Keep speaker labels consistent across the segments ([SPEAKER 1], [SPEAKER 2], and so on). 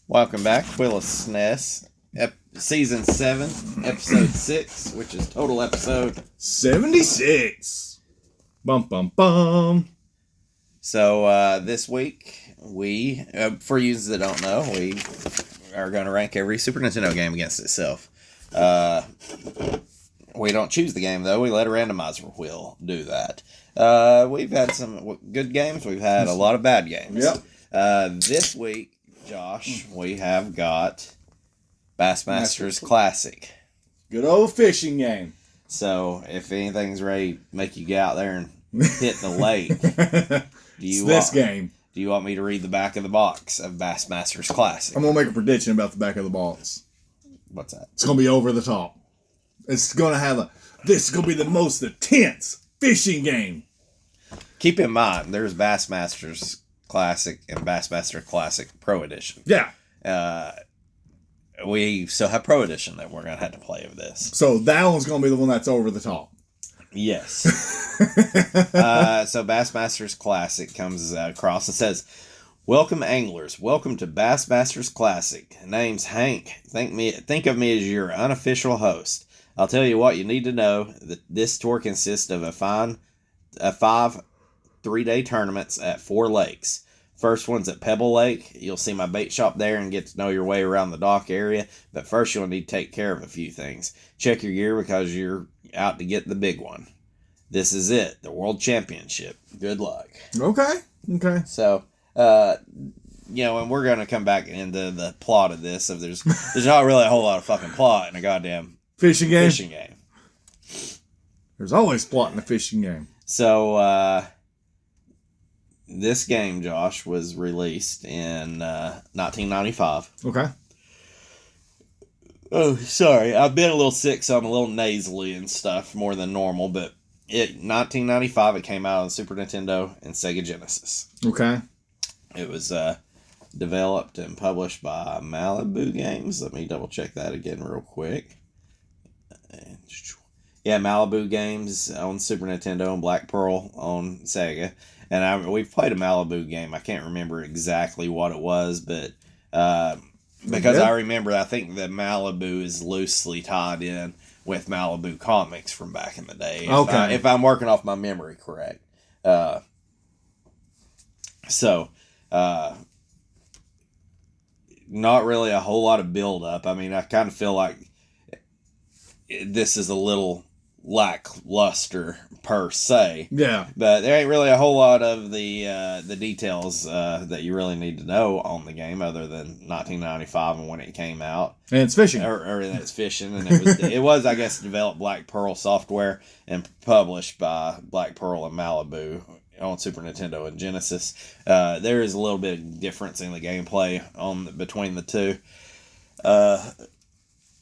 [SPEAKER 1] Welcome back, Willis Sness, Season 7, Episode 6, which is total episode
[SPEAKER 2] 76. Bum, bum, bum.
[SPEAKER 1] So, this week, we, for users that don't know, we are going to rank every Super Nintendo game against itself. We don't choose the game, though. We let a randomizer wheel do that. We've had some good games. We've had a lot of bad games.
[SPEAKER 2] Yep.
[SPEAKER 1] This week, Josh, we have got Bassmaster's Classic.
[SPEAKER 2] Good old fishing game.
[SPEAKER 1] So, if anything's ready to make you get out there and hit the lake,
[SPEAKER 2] game.
[SPEAKER 1] Do you want me to read the back of the box of Bassmaster's Classic?
[SPEAKER 2] I'm going to make a prediction about the back of the box.
[SPEAKER 1] What's that?
[SPEAKER 2] It's going to be over the top. It's going to have this is going to be the most intense fishing game.
[SPEAKER 1] Keep in mind, there's Bassmaster's Classic and Bassmaster Classic Pro Edition.
[SPEAKER 2] Yeah.
[SPEAKER 1] We still have Pro Edition that we're going to have to play of this.
[SPEAKER 2] So that one's going to be the one that's over the top.
[SPEAKER 1] Yes. So Bassmaster's Classic comes across and says, "Welcome anglers. Welcome to Bassmaster's Classic. Name's Hank. Think of me as your unofficial host. I'll tell you what you need to know. That this tour consists of five 3-day tournaments at 4 lakes. First one's at Pebble Lake. You'll see my bait shop there and get to know your way around the dock area. But first you'll need to take care of a few things. Check your gear because you're out to get the big one. This is it, the World Championship. Good luck."
[SPEAKER 2] Okay.
[SPEAKER 1] So, and we're going to come back into the plot of this. So there's not really a whole lot of fucking plot in a goddamn
[SPEAKER 2] fishing game. There's always plot in a fishing game.
[SPEAKER 1] So, this game, Josh, was released in 1995.
[SPEAKER 2] Okay.
[SPEAKER 1] Oh, sorry. I've been a little sick, so I'm a little nasally and stuff more than normal. But 1995, it came out on Super Nintendo and Sega Genesis.
[SPEAKER 2] Okay.
[SPEAKER 1] It was developed and published by Malibu Games. Let me double check that again real quick. Yeah, Malibu Games on Super Nintendo and Black Pearl on Sega. And we've played a Malibu game. I can't remember exactly what it was, but because I remember, I think that Malibu is loosely tied in with Malibu comics from back in the day. If I'm working off my memory correct. Not really a whole lot of build-up. I mean, I kind of feel like this is a little lackluster per se.
[SPEAKER 2] Yeah.
[SPEAKER 1] But there ain't really a whole lot of the details that you really need to know on the game other than 1995 and when it came out.
[SPEAKER 2] And it's fishing.
[SPEAKER 1] Or that it's fishing. And it was, I guess, developed Black Pearl software and published by Black Pearl and Malibu on Super Nintendo and Genesis. There is a little bit of difference in the gameplay between the two.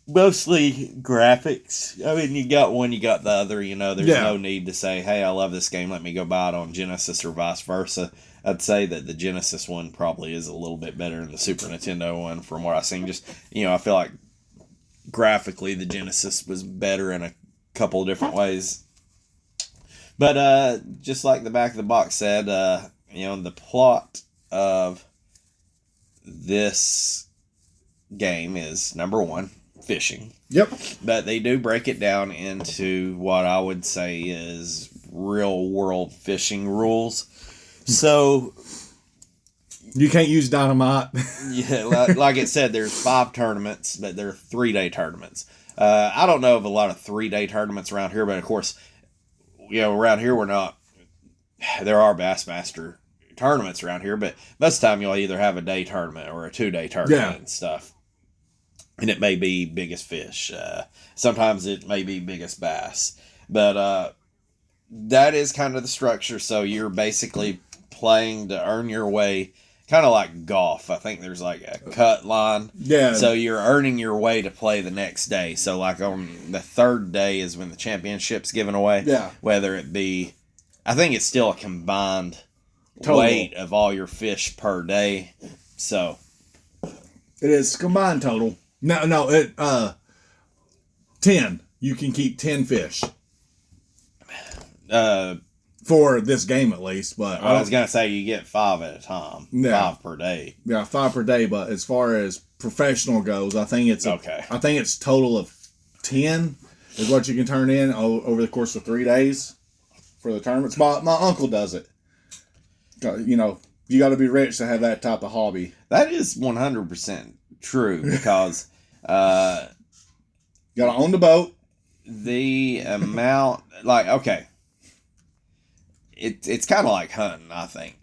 [SPEAKER 1] Mostly graphics. I mean, you got one, you got the other. There's no need to say, "Hey, I love this game. Let me go buy it on Genesis," or vice versa. I'd say that the Genesis one probably is a little bit better than the Super Nintendo one from what I've seen. Just, I feel like graphically the Genesis was better in a couple of different ways. But just like the back of the box said, the plot of this game is, number one, fishing.
[SPEAKER 2] Yep.
[SPEAKER 1] But they do break it down into what I would say is real world fishing rules. So
[SPEAKER 2] you can't use dynamite.
[SPEAKER 1] Yeah, like it said, there's 5 tournaments, but they're 3-day tournaments. I don't know of a lot of 3-day tournaments around here, but of course, around here we're not. There are Bassmaster tournaments around here, but most of the time you'll either have a day tournament or a 2-day tournament and stuff. And it may be biggest fish. Sometimes it may be biggest bass. But that is kind of the structure. So you're basically playing to earn your way, kind of like golf. I think there's like a cut line.
[SPEAKER 2] Yeah.
[SPEAKER 1] So you're earning your way to play the next day. So like on the 3rd day is when the championship's given away.
[SPEAKER 2] Yeah. Whether
[SPEAKER 1] it be, I think it's still a combined
[SPEAKER 2] total
[SPEAKER 1] weight of all your fish per day. So
[SPEAKER 2] it is combined total. No, 10. You can keep 10 fish. for this game at least. But
[SPEAKER 1] I was gonna say you get 5 at a time, 5 per day.
[SPEAKER 2] Yeah, 5 per day. But as far as professional goes, I think it's I think it's total of 10 is what you can turn in over the course of 3 days for the tournaments. My uncle does it. You know, you got to be rich to have that type of hobby.
[SPEAKER 1] That is 100% true because
[SPEAKER 2] you got to own the boat.
[SPEAKER 1] The amount, like, okay, it's kind of like hunting, I think.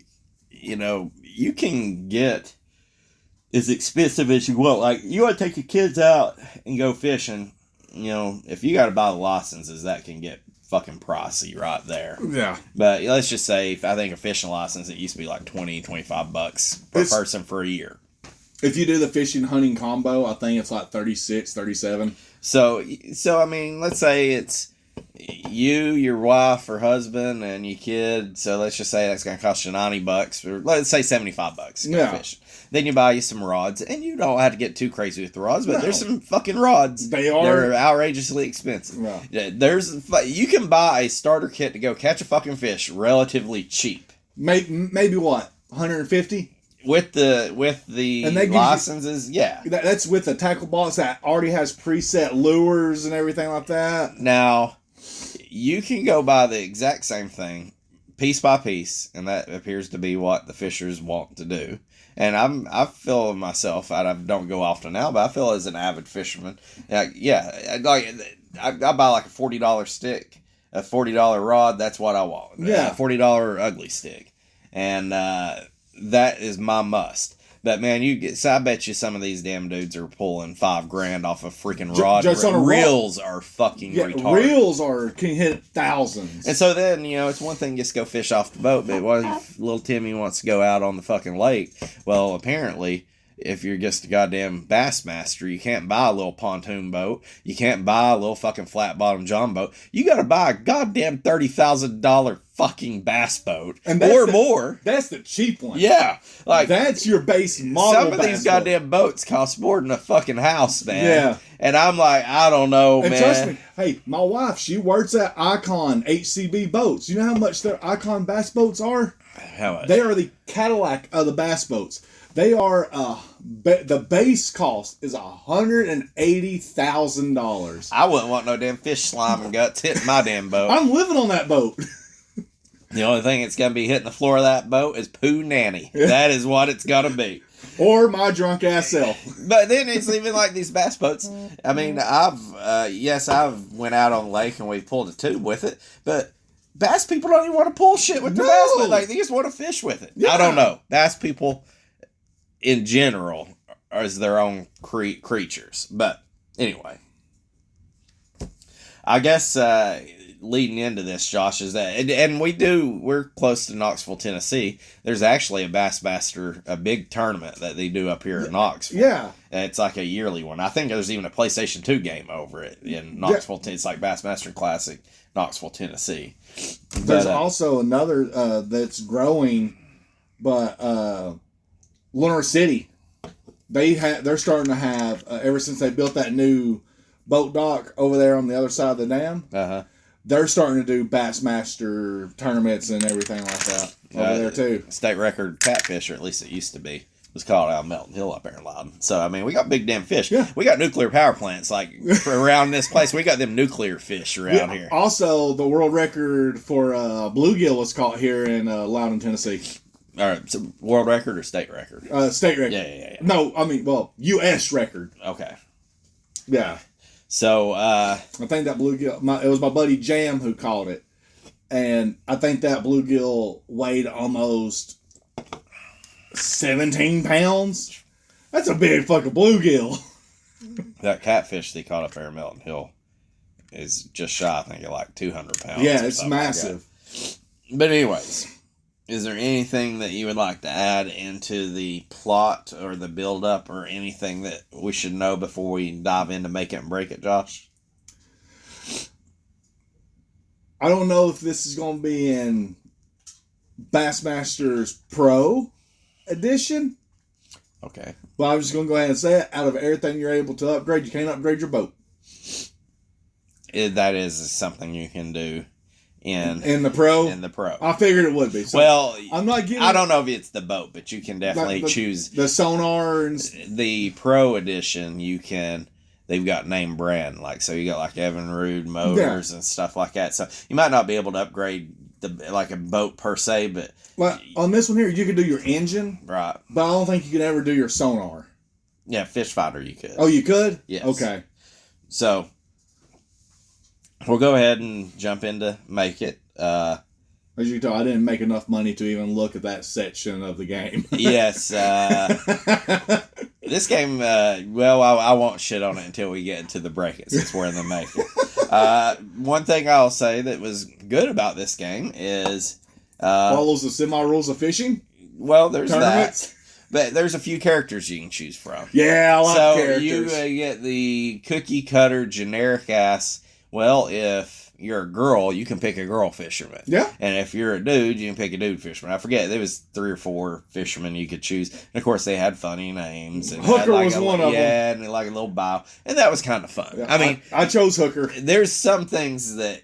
[SPEAKER 1] You know, you can get as expensive as you want. Like, you want to take your kids out and go fishing, you know, if you got to buy the licenses, that can get fucking pricey right there.
[SPEAKER 2] Yeah.
[SPEAKER 1] But let's just say, I think a fishing license, it used to be like $20-$25 per person for a year.
[SPEAKER 2] If you do the fishing hunting combo, I think it's like 36, 37.
[SPEAKER 1] So I mean, let's say it's you, your wife or husband, and your kid. So let's just say that's going to cost you $90, or let's say $75 to go fishing. Then you buy you some rods, and you don't have to get too crazy with the rods, but there's some fucking rods. They're outrageously expensive.
[SPEAKER 2] Yeah.
[SPEAKER 1] You can buy a starter kit to go catch a fucking fish relatively cheap.
[SPEAKER 2] Maybe what, 150?
[SPEAKER 1] With the licenses, yeah.
[SPEAKER 2] That's with the tackle box that already has preset lures and everything like that.
[SPEAKER 1] Now, you can go buy the exact same thing, piece by piece, and that appears to be what the fishers want to do. And I feel myself, I don't go often now, but I feel as an avid fisherman, I buy like a $40 stick, a $40 rod, that's what I want.
[SPEAKER 2] Yeah.
[SPEAKER 1] A $40 ugly stick. And that is my must. But man, I bet you some of these damn dudes are pulling $5,000 off a freaking rod.
[SPEAKER 2] Just on a
[SPEAKER 1] reels are fucking retarded.
[SPEAKER 2] Reels can hit thousands.
[SPEAKER 1] And so then, you know, it's one thing just go fish off the boat, but what if little Timmy wants to go out on the fucking lake? Well, apparently, if you're just a goddamn Bassmaster, you can't buy a little pontoon boat. You can't buy a little fucking flat bottom john boat. You got to buy a goddamn $30,000 fucking bass boat or more.
[SPEAKER 2] That's the cheap one.
[SPEAKER 1] Yeah, like
[SPEAKER 2] that's your base model.
[SPEAKER 1] Some of these goddamn boats cost more than a fucking house, man.
[SPEAKER 2] Yeah,
[SPEAKER 1] and I'm like, I don't know,
[SPEAKER 2] and
[SPEAKER 1] man.
[SPEAKER 2] Trust me, hey, my wife, she works at Icon HCB Boats. You know how much their Icon bass boats are?
[SPEAKER 1] How much?
[SPEAKER 2] They are the Cadillac of the bass boats. They are the base cost is $180,000.
[SPEAKER 1] I wouldn't want no damn fish slime and guts hitting my damn boat.
[SPEAKER 2] I'm living on that boat.
[SPEAKER 1] The only thing it's gonna be hitting the floor of that boat is poo nanny. That is what it's gonna be.
[SPEAKER 2] Or my drunk ass self.
[SPEAKER 1] But then it's even like these bass boats. I mean, I've went out on the lake and we've pulled a tube with it, but bass people don't even want to pull shit with the bass boat. Like, they just want to fish with it. Yeah. I don't know. Bass people in general are their own creatures. But anyway, I guess leading into this, Josh, is that, and we're close to Knoxville, Tennessee. There's actually a Bassmaster, a big tournament that they do up here in Knoxville.
[SPEAKER 2] Yeah.
[SPEAKER 1] It's like a yearly one. I think there's even a PlayStation 2 game over it in Knoxville. Yeah. It's like Bassmaster Classic, Knoxville, Tennessee.
[SPEAKER 2] There's also another that's growing, but Lunker City, they're starting to have, ever since they built that new boat dock over there on the other side of the dam, they're starting to do Bassmaster tournaments and everything like that over there too.
[SPEAKER 1] State record catfish, or at least it used to be, it was caught out of Melton Hill up there in Loudon. So, I mean, we got big damn fish. Yeah. We got nuclear power plants like around this place. We got them nuclear fish around here.
[SPEAKER 2] Also, the world record for bluegill was caught here in Loudon, Tennessee.
[SPEAKER 1] All right, so world record or state record?
[SPEAKER 2] State record.
[SPEAKER 1] Yeah.
[SPEAKER 2] No, I mean, U.S. record.
[SPEAKER 1] Okay.
[SPEAKER 2] Yeah.
[SPEAKER 1] So,
[SPEAKER 2] I think that bluegill, it was my buddy Jam who caught it. And I think that bluegill weighed almost 17 pounds. That's a big fucking bluegill.
[SPEAKER 1] That catfish they caught up there in Melton Hill is just shy, I think, of like 200 pounds.
[SPEAKER 2] Yeah, it's massive.
[SPEAKER 1] Like, but anyways, is there anything that you would like to add into the plot or the build-up or anything that we should know before we dive into Make It and Break It, Josh?
[SPEAKER 2] I don't know if this is going to be in Bassmaster's Pro Edition.
[SPEAKER 1] Okay.
[SPEAKER 2] But I'm just going to go ahead and say it. Out of everything you're able to upgrade, you can't upgrade your boat.
[SPEAKER 1] That is something you can do
[SPEAKER 2] in the pro.
[SPEAKER 1] In the pro,
[SPEAKER 2] I figured it would be. So
[SPEAKER 1] well,
[SPEAKER 2] I'm not getting.
[SPEAKER 1] I don't know if it's the boat, but you can definitely choose
[SPEAKER 2] the sonar and
[SPEAKER 1] the pro edition. They've got name brand, so you got like Evinrude motors and stuff like that. So you might not be able to upgrade a boat per se, but
[SPEAKER 2] on this one here, you can do your engine,
[SPEAKER 1] right?
[SPEAKER 2] But I don't think you can ever do your sonar.
[SPEAKER 1] Yeah, fish finder you could.
[SPEAKER 2] Oh, you could?
[SPEAKER 1] Yes.
[SPEAKER 2] Okay.
[SPEAKER 1] So we'll go ahead and jump into Make It.
[SPEAKER 2] As you can tell, I didn't make enough money to even look at that section of the game.
[SPEAKER 1] Yes. This game, I won't shit on it until we get into the Break It, since we're in the Make It. One thing I'll say that was good about this game is...
[SPEAKER 2] follows the semi-rules of fishing?
[SPEAKER 1] Well, there's
[SPEAKER 2] tournaments?
[SPEAKER 1] That. But there's a few characters you can choose from.
[SPEAKER 2] Yeah, I like characters.
[SPEAKER 1] So you get the cookie cutter generic ass, if you're a girl, you can pick a girl fisherman.
[SPEAKER 2] Yeah.
[SPEAKER 1] And if you're a dude, you can pick a dude fisherman. I forget, there was 3 or 4 fishermen you could choose. And of course, they had funny names. And
[SPEAKER 2] Hooker was one of them.
[SPEAKER 1] Yeah, and like a little bow. And that was kind of fun.
[SPEAKER 2] Yeah,
[SPEAKER 1] I mean,
[SPEAKER 2] I chose Hooker.
[SPEAKER 1] There's some things that,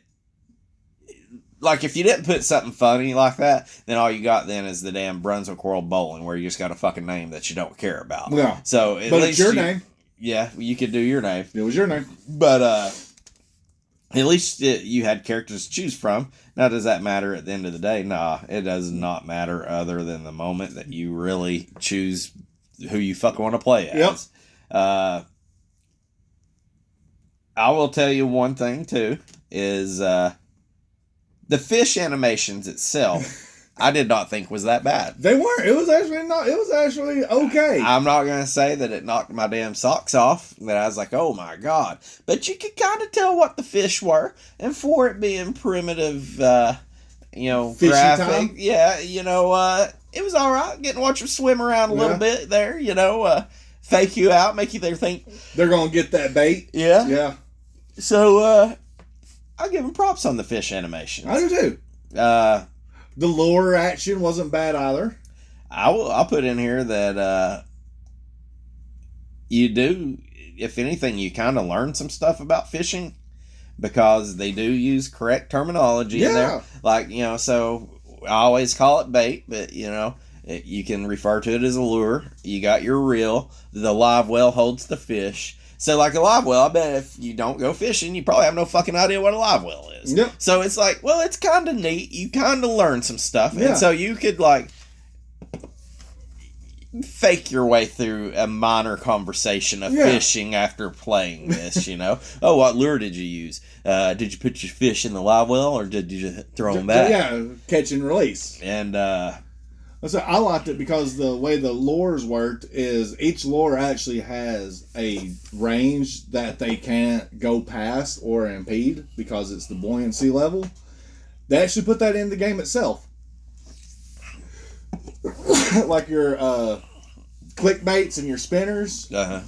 [SPEAKER 1] if you didn't put something funny like that, then all you got then is the damn Brunswick World Bowling, where you just got a fucking name that you don't care about.
[SPEAKER 2] Yeah.
[SPEAKER 1] So
[SPEAKER 2] at least it's your name.
[SPEAKER 1] Yeah, you could do your name.
[SPEAKER 2] It was your name.
[SPEAKER 1] But at least you had characters to choose from. Now, does that matter at the end of the day? Nah, it does not matter, other than the moment that you really choose who you fucking want to play as. Yep. I will tell you one thing, too, is... the fish animations itself, I did not think was that bad.
[SPEAKER 2] They weren't. It was actually okay.
[SPEAKER 1] I'm not going to say that it knocked my damn socks off, that I was like, oh my God. But you could kind of tell what the fish were. And for it being primitive,
[SPEAKER 2] fishy
[SPEAKER 1] graphic.
[SPEAKER 2] Time?
[SPEAKER 1] Yeah, it was all right. Getting to watch them swim around a little bit there, fake you out, make you think
[SPEAKER 2] they're going to get that bait.
[SPEAKER 1] Yeah.
[SPEAKER 2] Yeah.
[SPEAKER 1] So, I'll give them props on the fish animations.
[SPEAKER 2] I do too. The lure action wasn't bad either.
[SPEAKER 1] I'll put in here that you do, if anything, you kind of learn some stuff about fishing, because they do use correct terminology in there. So I always call it bait, but you can refer to it as a lure. You got your reel. The live well holds the fish. So, a live well, I bet if you don't go fishing, you probably have no fucking idea what a live well is.
[SPEAKER 2] Yep.
[SPEAKER 1] So, it's it's kind of neat. You kind of learn some stuff. Yeah. And so, you could, fake your way through a minor conversation of fishing after playing this, Oh, what lure did you use? Did you put your fish in the live well, or did you just throw them back?
[SPEAKER 2] Yeah, catch and release.
[SPEAKER 1] And,
[SPEAKER 2] so I liked it because the way the lures worked is each lure actually has a range that they can't go past or impede because it's the buoyancy level. They actually put that in the game itself. Like your clickbaits and your spinners.
[SPEAKER 1] Uh-huh.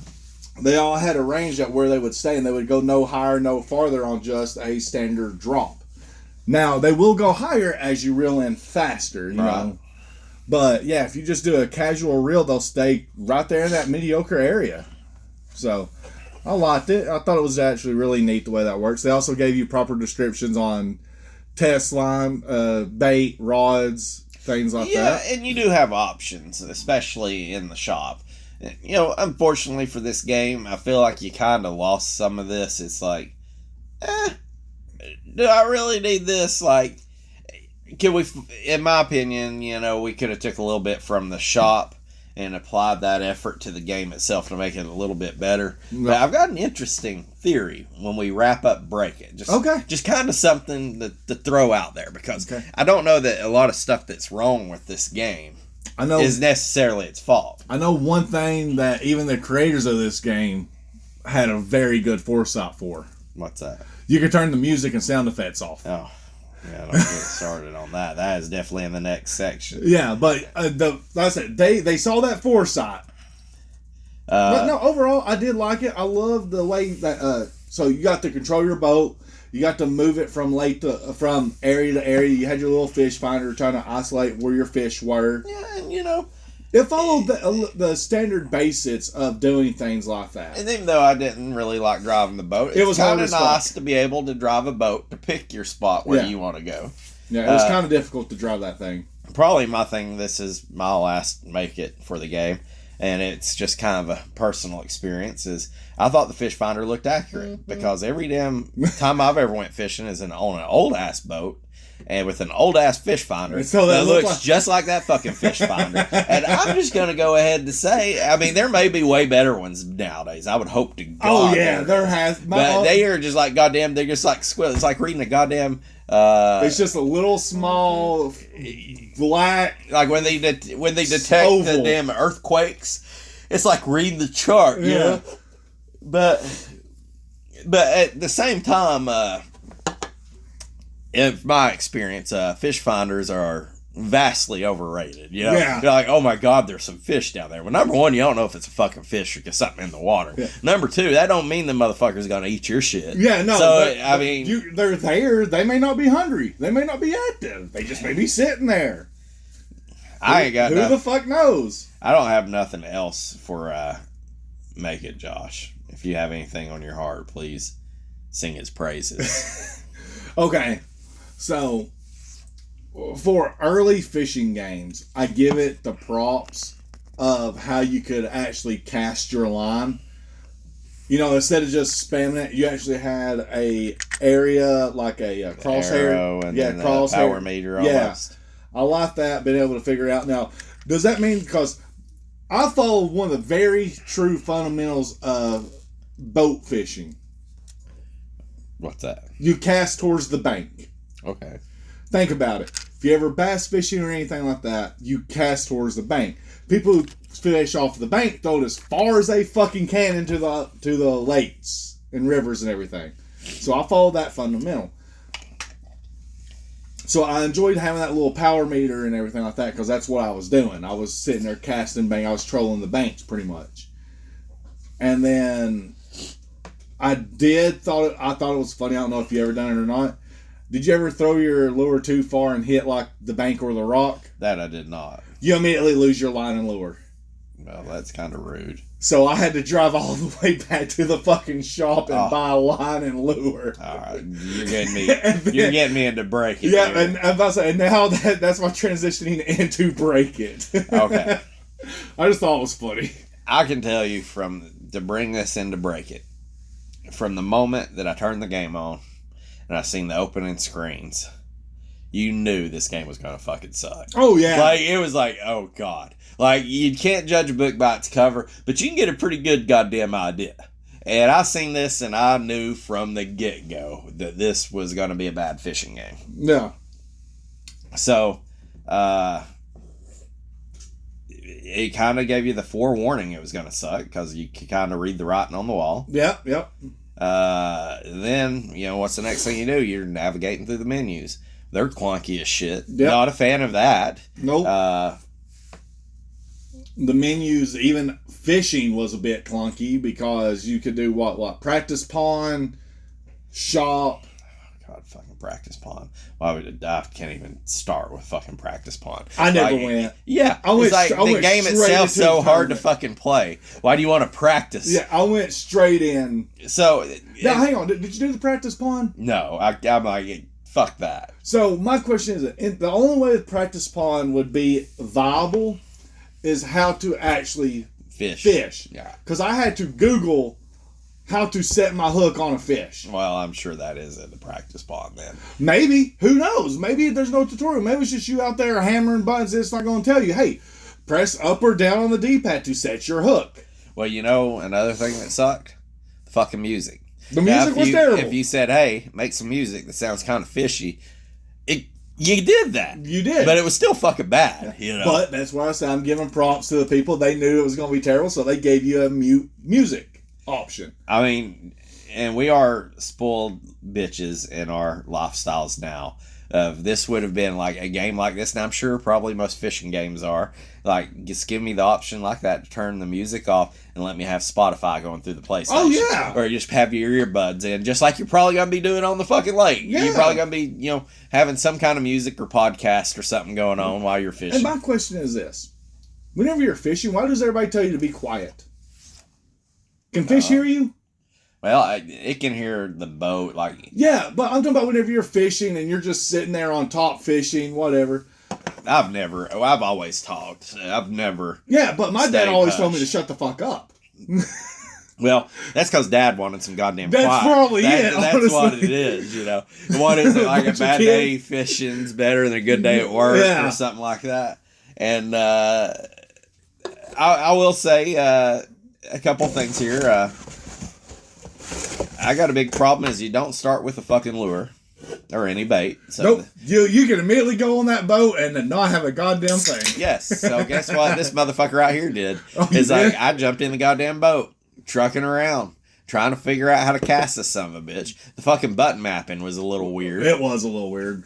[SPEAKER 2] They all had a range at where they would stay, and they would go no higher, no farther on just a standard drop. Now, they will go higher as you reel in faster, you know. But, yeah, if you just do a casual reel, they'll stay right there in that mediocre area. So, I liked it. I thought it was actually really neat the way that works. They also gave you proper descriptions on test line, bait, rods, things like that.
[SPEAKER 1] Yeah, and you do have options, especially in the shop. Unfortunately for this game, I feel like you kind of lost some of this. It's do I really need this? Can we, in my opinion, we could have took a little bit from the shop and applied that effort to the game itself to make it a little bit better. No. But I've got an interesting theory when we wrap up Break It. Just kind of something to throw out there, because I don't know that a lot of stuff that's wrong with this game is necessarily its fault.
[SPEAKER 2] I know one thing that even the creators of this game had a very good foresight for.
[SPEAKER 1] What's that?
[SPEAKER 2] You could turn the music and sound effects off.
[SPEAKER 1] Oh. Yeah, don't get started on that. That is definitely in the next section.
[SPEAKER 2] Yeah, but that's it. They saw that foresight. But no, overall, I did like it. I love the way that. So you got to control your boat. You got to move it from area to area. You had your little fish finder trying to isolate where your fish were.
[SPEAKER 1] Yeah, and
[SPEAKER 2] It followed the standard basics of doing things like that.
[SPEAKER 1] And even though I didn't really like driving the boat,
[SPEAKER 2] it was
[SPEAKER 1] kind of nice to be able to drive a boat to pick your spot where you want to go.
[SPEAKER 2] Yeah, it was kind of difficult to drive that thing.
[SPEAKER 1] Probably my thing, this is my last make it for the game, and it's just kind of a personal experience, is I thought the fish finder looked accurate, because every damn time I've ever went fishing is on an old-ass boat, and with an old-ass fish finder
[SPEAKER 2] so
[SPEAKER 1] that looks just like that fucking fish finder. And I'm just going to go ahead to say, I mean, there may be way better ones nowadays. I would hope to God.
[SPEAKER 2] Oh, yeah, there has.
[SPEAKER 1] But they are just like, goddamn, they're just like squirrels. It's like reading a goddamn...
[SPEAKER 2] it's just a little small black,
[SPEAKER 1] like when they detect
[SPEAKER 2] oval.
[SPEAKER 1] the damn earthquakes. It's like reading the chart, you know? But at the same time, in my experience, fish finders are vastly overrated. You know?
[SPEAKER 2] Yeah.
[SPEAKER 1] You're like, oh my God, there's some fish down there. Well, number one, you don't know if it's a fucking fish or just something in the water. Yeah. Number two, that don't mean the motherfucker's gonna eat your shit.
[SPEAKER 2] Yeah, no.
[SPEAKER 1] So I mean,
[SPEAKER 2] they're there. They may not be hungry. They may not be active. They just may be sitting there.
[SPEAKER 1] I ain't got
[SPEAKER 2] who the fuck knows.
[SPEAKER 1] I don't have nothing else for Make It, Josh. If you have anything on your heart, please sing his praises.
[SPEAKER 2] Okay, so for early fishing games, I give it the props of how you could actually cast your line. You know, instead of just spamming it, you actually had a area like a crosshair,
[SPEAKER 1] and then crosshair power meter. Almost.
[SPEAKER 2] Yeah, I like that. Being able to figure it out. Now, does that mean, because I followed one of the very true fundamentals of boat fishing?
[SPEAKER 1] What's that?
[SPEAKER 2] You cast towards the bank.
[SPEAKER 1] Okay.
[SPEAKER 2] Think about it. If you ever bass fishing or anything like that, you cast towards the bank. People who fish off the bank throw it as far as they fucking can into the lakes and rivers and everything. So I follow that fundamental. So I enjoyed having that little power meter and everything like that, because that's what I was doing. I was sitting there casting bank. I was trolling the banks pretty much. And then I thought it was funny. I don't know if you ever done it or not. Did you ever throw your lure too far and hit like the bank or the rock?
[SPEAKER 1] That I did not.
[SPEAKER 2] You immediately lose your line and lure.
[SPEAKER 1] Well, that's kind of rude.
[SPEAKER 2] So I had to drive all the way back to the fucking shop and buy a line and lure.
[SPEAKER 1] All right, you're getting me. You're getting me into break it.
[SPEAKER 2] Yeah, and I'm about to say, now that's my transitioning into break it.
[SPEAKER 1] Okay.
[SPEAKER 2] I just thought it was funny.
[SPEAKER 1] I can tell you to bring this into break it, from the moment that I turned the game on and I seen the opening screens, you knew this game was going to fucking suck.
[SPEAKER 2] Oh, yeah.
[SPEAKER 1] Like, it was like, oh, God. Like, you can't judge a book by its cover, but you can get a pretty good goddamn idea. And I seen this, and I knew from the get-go that this was going to be a bad fishing game.
[SPEAKER 2] Yeah.
[SPEAKER 1] So, it kind of gave you the forewarning it was going to suck, because you could kind of read the writing on the wall.
[SPEAKER 2] Yep.
[SPEAKER 1] Then, what's the next thing you do? You're navigating through the menus. They're clunky as shit.
[SPEAKER 2] Yep.
[SPEAKER 1] Not a fan of that.
[SPEAKER 2] Nope. The menus, even fishing was a bit clunky, because you could do what? Practice pond, shop.
[SPEAKER 1] God, fucking practice pond. Why would I can't even start with fucking practice pond.
[SPEAKER 2] I never went.
[SPEAKER 1] Yeah. The game itself so hard to fucking play. Why do you want to practice?
[SPEAKER 2] Yeah, I went straight in.
[SPEAKER 1] So.
[SPEAKER 2] Now, hang on. Did you do the practice pond?
[SPEAKER 1] No. I'm like, fuck that.
[SPEAKER 2] So, my question is, the only way the practice pond would be viable is how to actually fish.
[SPEAKER 1] Yeah.
[SPEAKER 2] Because I had to Google how to set my hook on a fish.
[SPEAKER 1] Well, I'm sure that is at the practice pond then.
[SPEAKER 2] Maybe. Who knows? Maybe there's no tutorial. Maybe it's just you out there hammering buttons. It's not going to tell you, hey, press up or down on the D-pad to set your hook.
[SPEAKER 1] Well, another thing that sucked? The fucking music.
[SPEAKER 2] The music was terrible.
[SPEAKER 1] If you said, hey, make some music that sounds kind of fishy, you did that.
[SPEAKER 2] You did.
[SPEAKER 1] But it was still fucking bad.
[SPEAKER 2] But that's why I said I'm giving props to the people. They knew it was going to be terrible, so they gave you a mute music option.
[SPEAKER 1] I mean, and we are spoiled bitches in our lifestyles now. This would have been like a game like this, and I'm sure probably most fishing games are. Like, just give me the option like that to turn the music off and let me have Spotify going through the PlayStation.
[SPEAKER 2] Oh, yeah.
[SPEAKER 1] Or just have your earbuds in, just like you're probably going to be doing on the fucking lake.
[SPEAKER 2] Yeah.
[SPEAKER 1] You're probably going to be, having some kind of music or podcast or something going on while you're fishing.
[SPEAKER 2] And my question is this. whenever you're fishing, why does everybody tell you to be quiet? Can fish hear you?
[SPEAKER 1] Well, it can hear the boat. Like,
[SPEAKER 2] yeah, but I'm talking about whenever you're fishing and you're just sitting there on top fishing, whatever.
[SPEAKER 1] I've always talked. I've never.
[SPEAKER 2] Yeah, but my dad always told me to shut the fuck up.
[SPEAKER 1] Well, that's because Dad wanted some goddamn
[SPEAKER 2] quiet. That's probably it.
[SPEAKER 1] That's what it is, you know. What is it, like a bad day fishing's better than a good day at work or something like that? And I will say a couple things here. I got a big problem is you don't start with a fucking lure or any bait. So
[SPEAKER 2] nope. You can immediately go on that boat and then not have a goddamn thing.
[SPEAKER 1] Yes. So guess what this motherfucker out here did? Like I jumped in the goddamn boat, trucking around, trying to figure out how to cast this son of a bitch. The fucking button mapping was a little weird.
[SPEAKER 2] It was a little weird.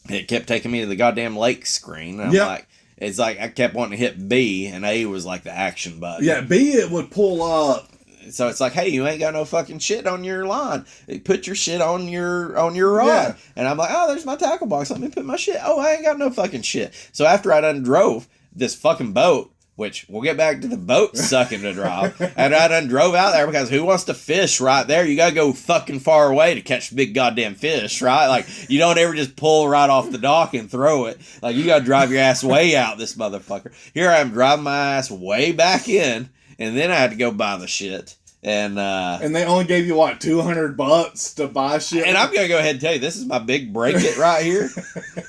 [SPEAKER 1] It kept taking me to the goddamn lake screen. And I'm like, it's like I kept wanting to hit B, and A was like the action button.
[SPEAKER 2] Yeah, B it would pull up.
[SPEAKER 1] So it's like, hey, you ain't got no fucking shit on your line. Put your shit on your rod. Yeah. And I'm like, oh, there's my tackle box. Let me put my shit. Oh, I ain't got no fucking shit. So after I done drove this fucking boat, which we'll get back to the boat sucking to drop, and I done drove out there because who wants to fish right there? You gotta go fucking far away to catch big goddamn fish, right? Like, you don't ever just pull right off the dock and throw it. Like, you gotta drive your ass way out, this motherfucker. Here I am driving my ass way back in, and then I had to go buy the shit. And
[SPEAKER 2] they only gave you what, $200 to buy shit.
[SPEAKER 1] And I'm gonna go ahead and tell you, this is my big break it right here.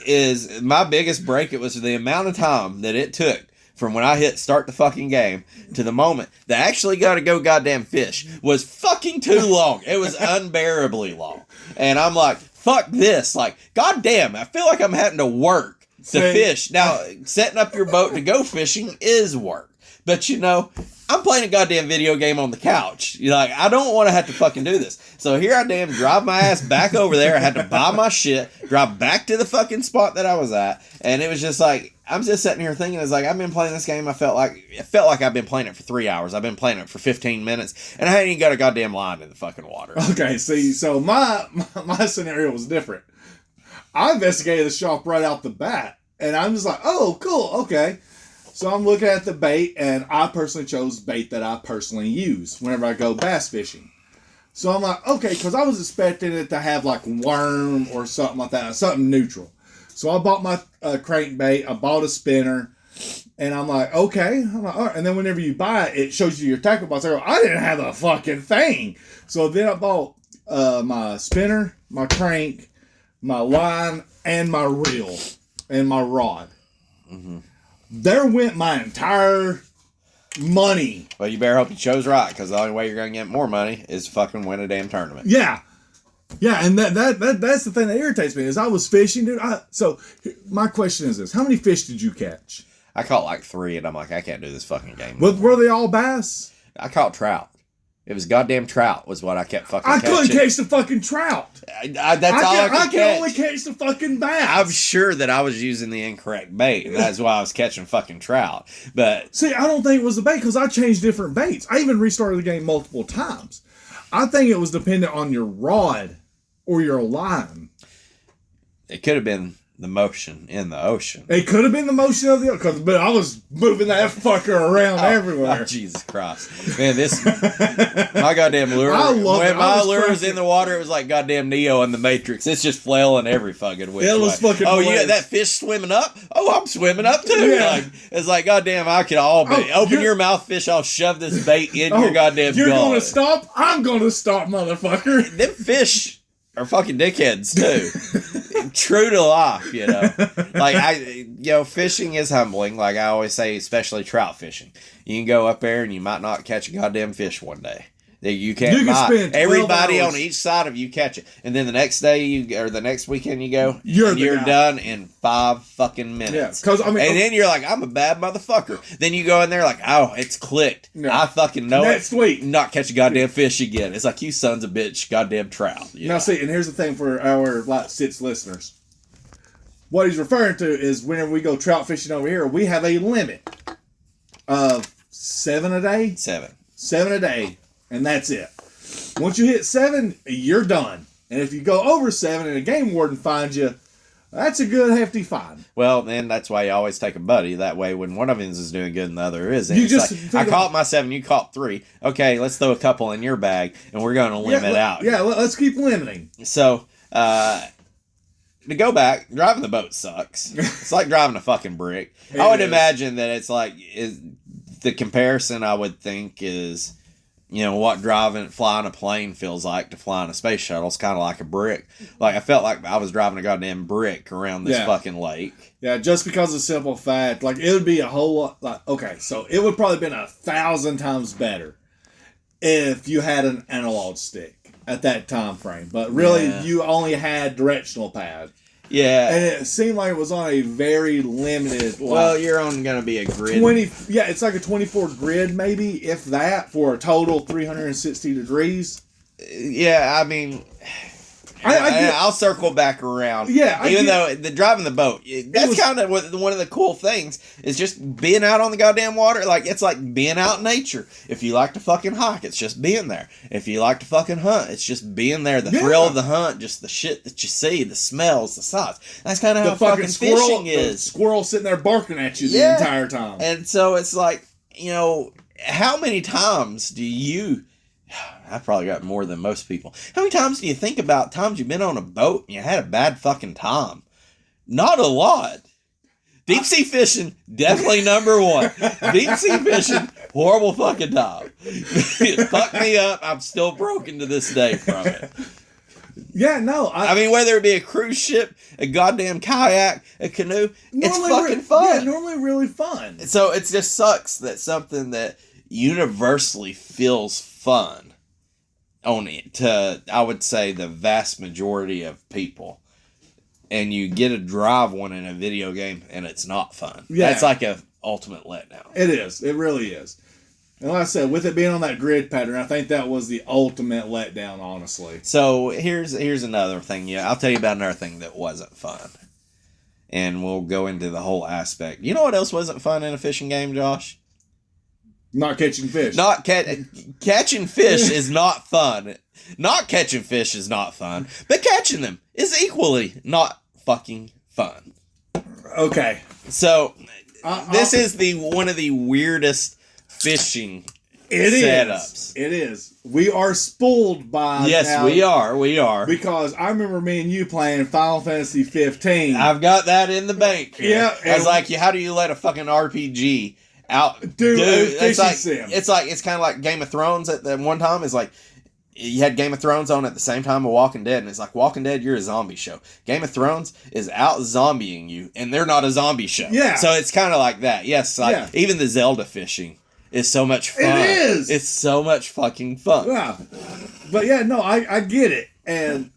[SPEAKER 1] Is my biggest break it was the amount of time that it took from when I hit start the fucking game to the moment that I actually got to go goddamn fish was fucking too long. It was unbearably long. And I'm like, fuck this. Like, goddamn, I feel like I'm having to work to fish. Now, setting up your boat to go fishing is work. But, you know, I'm playing a goddamn video game on the couch. You're like, I don't want to have to fucking do this. So here I damn drive my ass back over there. I had to buy my shit, drive back to the fucking spot that I was at. And it was just like, I'm just sitting here thinking, it's like, I've been playing this game. It felt like I've been playing it for 3 hours. I've been playing it for 15 minutes. And I hadn't even got a goddamn line in the fucking water.
[SPEAKER 2] Okay, see, so my scenario was different. I investigated the shop right out the bat. And I'm just like, oh, cool, okay. So I'm looking at the bait, and I personally chose bait that I personally use whenever I go bass fishing. So I'm like, okay, because I was expecting it to have like worm or something like that, something neutral. So I bought my crankbait, I bought a spinner, and I'm like, okay. I'm like, all right. And then whenever you buy it, it shows you your tackle box. I go, I didn't have a fucking thing. So then I bought my spinner, my crank, my line, and my reel, and my rod. Mm-hmm. There went my entire money.
[SPEAKER 1] Well, you better hope you chose right, because the only way you're going to get more money is fucking win a damn tournament.
[SPEAKER 2] Yeah. Yeah, and that's the thing that irritates me, is I was fishing, dude. So my question is this. How many fish did you catch?
[SPEAKER 1] I caught like 3, and I'm like, I can't do this fucking game.
[SPEAKER 2] Were they all bass?
[SPEAKER 1] I caught trout. It was goddamn trout was what I kept fucking catching.
[SPEAKER 2] I couldn't catch the fucking trout.
[SPEAKER 1] That's all I could catch. I
[SPEAKER 2] can only catch the fucking bass.
[SPEAKER 1] I'm sure that I was using the incorrect bait, and that's why I was catching fucking trout. But
[SPEAKER 2] see, I don't think it was the bait, because I changed different baits. I even restarted the game multiple times. I think it was dependent on your rod or your line.
[SPEAKER 1] It could have been the motion in the ocean.
[SPEAKER 2] It could have been the motion of the ocean, but I was moving that fucker around everywhere.
[SPEAKER 1] Oh, Jesus Christ. Man, my goddamn lure.
[SPEAKER 2] I love
[SPEAKER 1] when
[SPEAKER 2] it.
[SPEAKER 1] my lure was in the water, it was like goddamn Neo in the Matrix. It's just flailing every fucking which way.
[SPEAKER 2] It was fucking
[SPEAKER 1] yeah, that fish swimming up? Oh, I'm swimming up too. Yeah. Like, it's like, goddamn, I could open your mouth, fish, I'll shove this bait in your goddamn
[SPEAKER 2] You're
[SPEAKER 1] gullet.
[SPEAKER 2] going to stop? I'm going to stop, motherfucker.
[SPEAKER 1] Them fish are fucking dickheads too. True to life, you know. Like fishing is humbling. Like I always say, especially trout fishing. You can go up there and you might not catch a goddamn fish one day. You can't spend everybody
[SPEAKER 2] hours
[SPEAKER 1] on each side of you catch it, and then the next day or the next weekend you go, you're done in 5 fucking minutes.
[SPEAKER 2] Yeah,
[SPEAKER 1] and then you're like, I'm a bad motherfucker. Then you go in there like, oh, it's clicked. No. I fucking know
[SPEAKER 2] next week
[SPEAKER 1] not catch a goddamn fish again. It's like, you sons of bitch, goddamn trout.
[SPEAKER 2] Now see, and here's the thing for our 6 listeners. What he's referring to is whenever we go trout fishing over here, we have a limit of 7 a day. 7 a day. And that's it. Once you hit 7, you're done. And if you go over 7 and a game warden finds you, That's a good hefty fine.
[SPEAKER 1] Well, then that's why you always take a buddy. That way, when one of them is doing good and the other isn't,
[SPEAKER 2] You
[SPEAKER 1] it's
[SPEAKER 2] just
[SPEAKER 1] like, I caught my 7, you caught 3. Okay, let's throw a couple in your bag, and we're going to limit out.
[SPEAKER 2] Yeah, let's keep limiting.
[SPEAKER 1] So, to go back, driving the boat sucks. It's like driving a fucking brick. I would imagine that it's like the comparison. I would think is, what flying a plane feels like to flying a space shuttle. It's kind of like a brick. Like I felt like I was driving a goddamn brick around this fucking lake.
[SPEAKER 2] Yeah, just because of the simple fact, like it would be a whole lot. Like, okay, so it would probably been 1,000 times better if you had an analog stick at that time frame, but really you only had directional pad.
[SPEAKER 1] Yeah,
[SPEAKER 2] and it seemed like it was on a very limited.
[SPEAKER 1] Well, you're on going to be a grid.
[SPEAKER 2] It's like a 24 grid, maybe if that, for a total 360 degrees.
[SPEAKER 1] Yeah, I mean, I'll circle back around.
[SPEAKER 2] Yeah,
[SPEAKER 1] even though the driving the boat, that's kind of one of the cool things is just being out on the goddamn water. Like it's like being out in nature. If you like to fucking hike, it's just being there. If you like to fucking hunt, it's just being there. The thrill of the hunt, just the shit that you see, the smells, the sights. That's kind of how fucking fishing is.
[SPEAKER 2] The squirrel sitting there barking at you the entire time.
[SPEAKER 1] And so it's like, how many times do you? I've probably got more than most people. How many times do you think about times you've been on a boat and you had a bad fucking time? Not a lot. Deep sea fishing, definitely number one. Deep sea fishing, horrible fucking time. It fucked me up. I'm still broken to this day from it.
[SPEAKER 2] Yeah, no.
[SPEAKER 1] I mean, whether it be a cruise ship, a goddamn kayak, a canoe, it's fucking fun.
[SPEAKER 2] Yeah, normally really fun.
[SPEAKER 1] So it just sucks that something that universally feels fun I would say, the vast majority of people. And you get to drive one in a video game and it's not fun. Yeah. That's like a ultimate letdown.
[SPEAKER 2] It is. It really is. And like I said, with it being on that grid pattern, I think that was the ultimate letdown, honestly.
[SPEAKER 1] So here's another thing. Yeah, I'll tell you about another thing that wasn't fun. And we'll go into the whole aspect. You know what else wasn't fun in a fishing game, Josh?
[SPEAKER 2] Not catching fish.
[SPEAKER 1] Catching fish is not fun. Not catching fish is not fun. But catching them is equally not fucking fun.
[SPEAKER 2] Okay.
[SPEAKER 1] So, this is one of the weirdest fishing setups.
[SPEAKER 2] It is. We are spoiled by
[SPEAKER 1] Yes, we are.
[SPEAKER 2] Because I remember me and you playing Final Fantasy 15.
[SPEAKER 1] I've got that in the bank here.
[SPEAKER 2] Yeah.
[SPEAKER 1] I was like, how do you let a fucking RPG out?
[SPEAKER 2] Dude,
[SPEAKER 1] it's kind of like Game of Thrones at the one time. It's like, you had Game of Thrones on at the same time of Walking Dead, and it's like, Walking Dead, you're a zombie show. Game of Thrones is out zombieing you, and they're not a zombie show.
[SPEAKER 2] Yeah.
[SPEAKER 1] So it's kind of like that. Yes, even the Zelda fishing is so much fun.
[SPEAKER 2] It is.
[SPEAKER 1] It's so much fucking fun.
[SPEAKER 2] Yeah. But yeah, no, I get it. And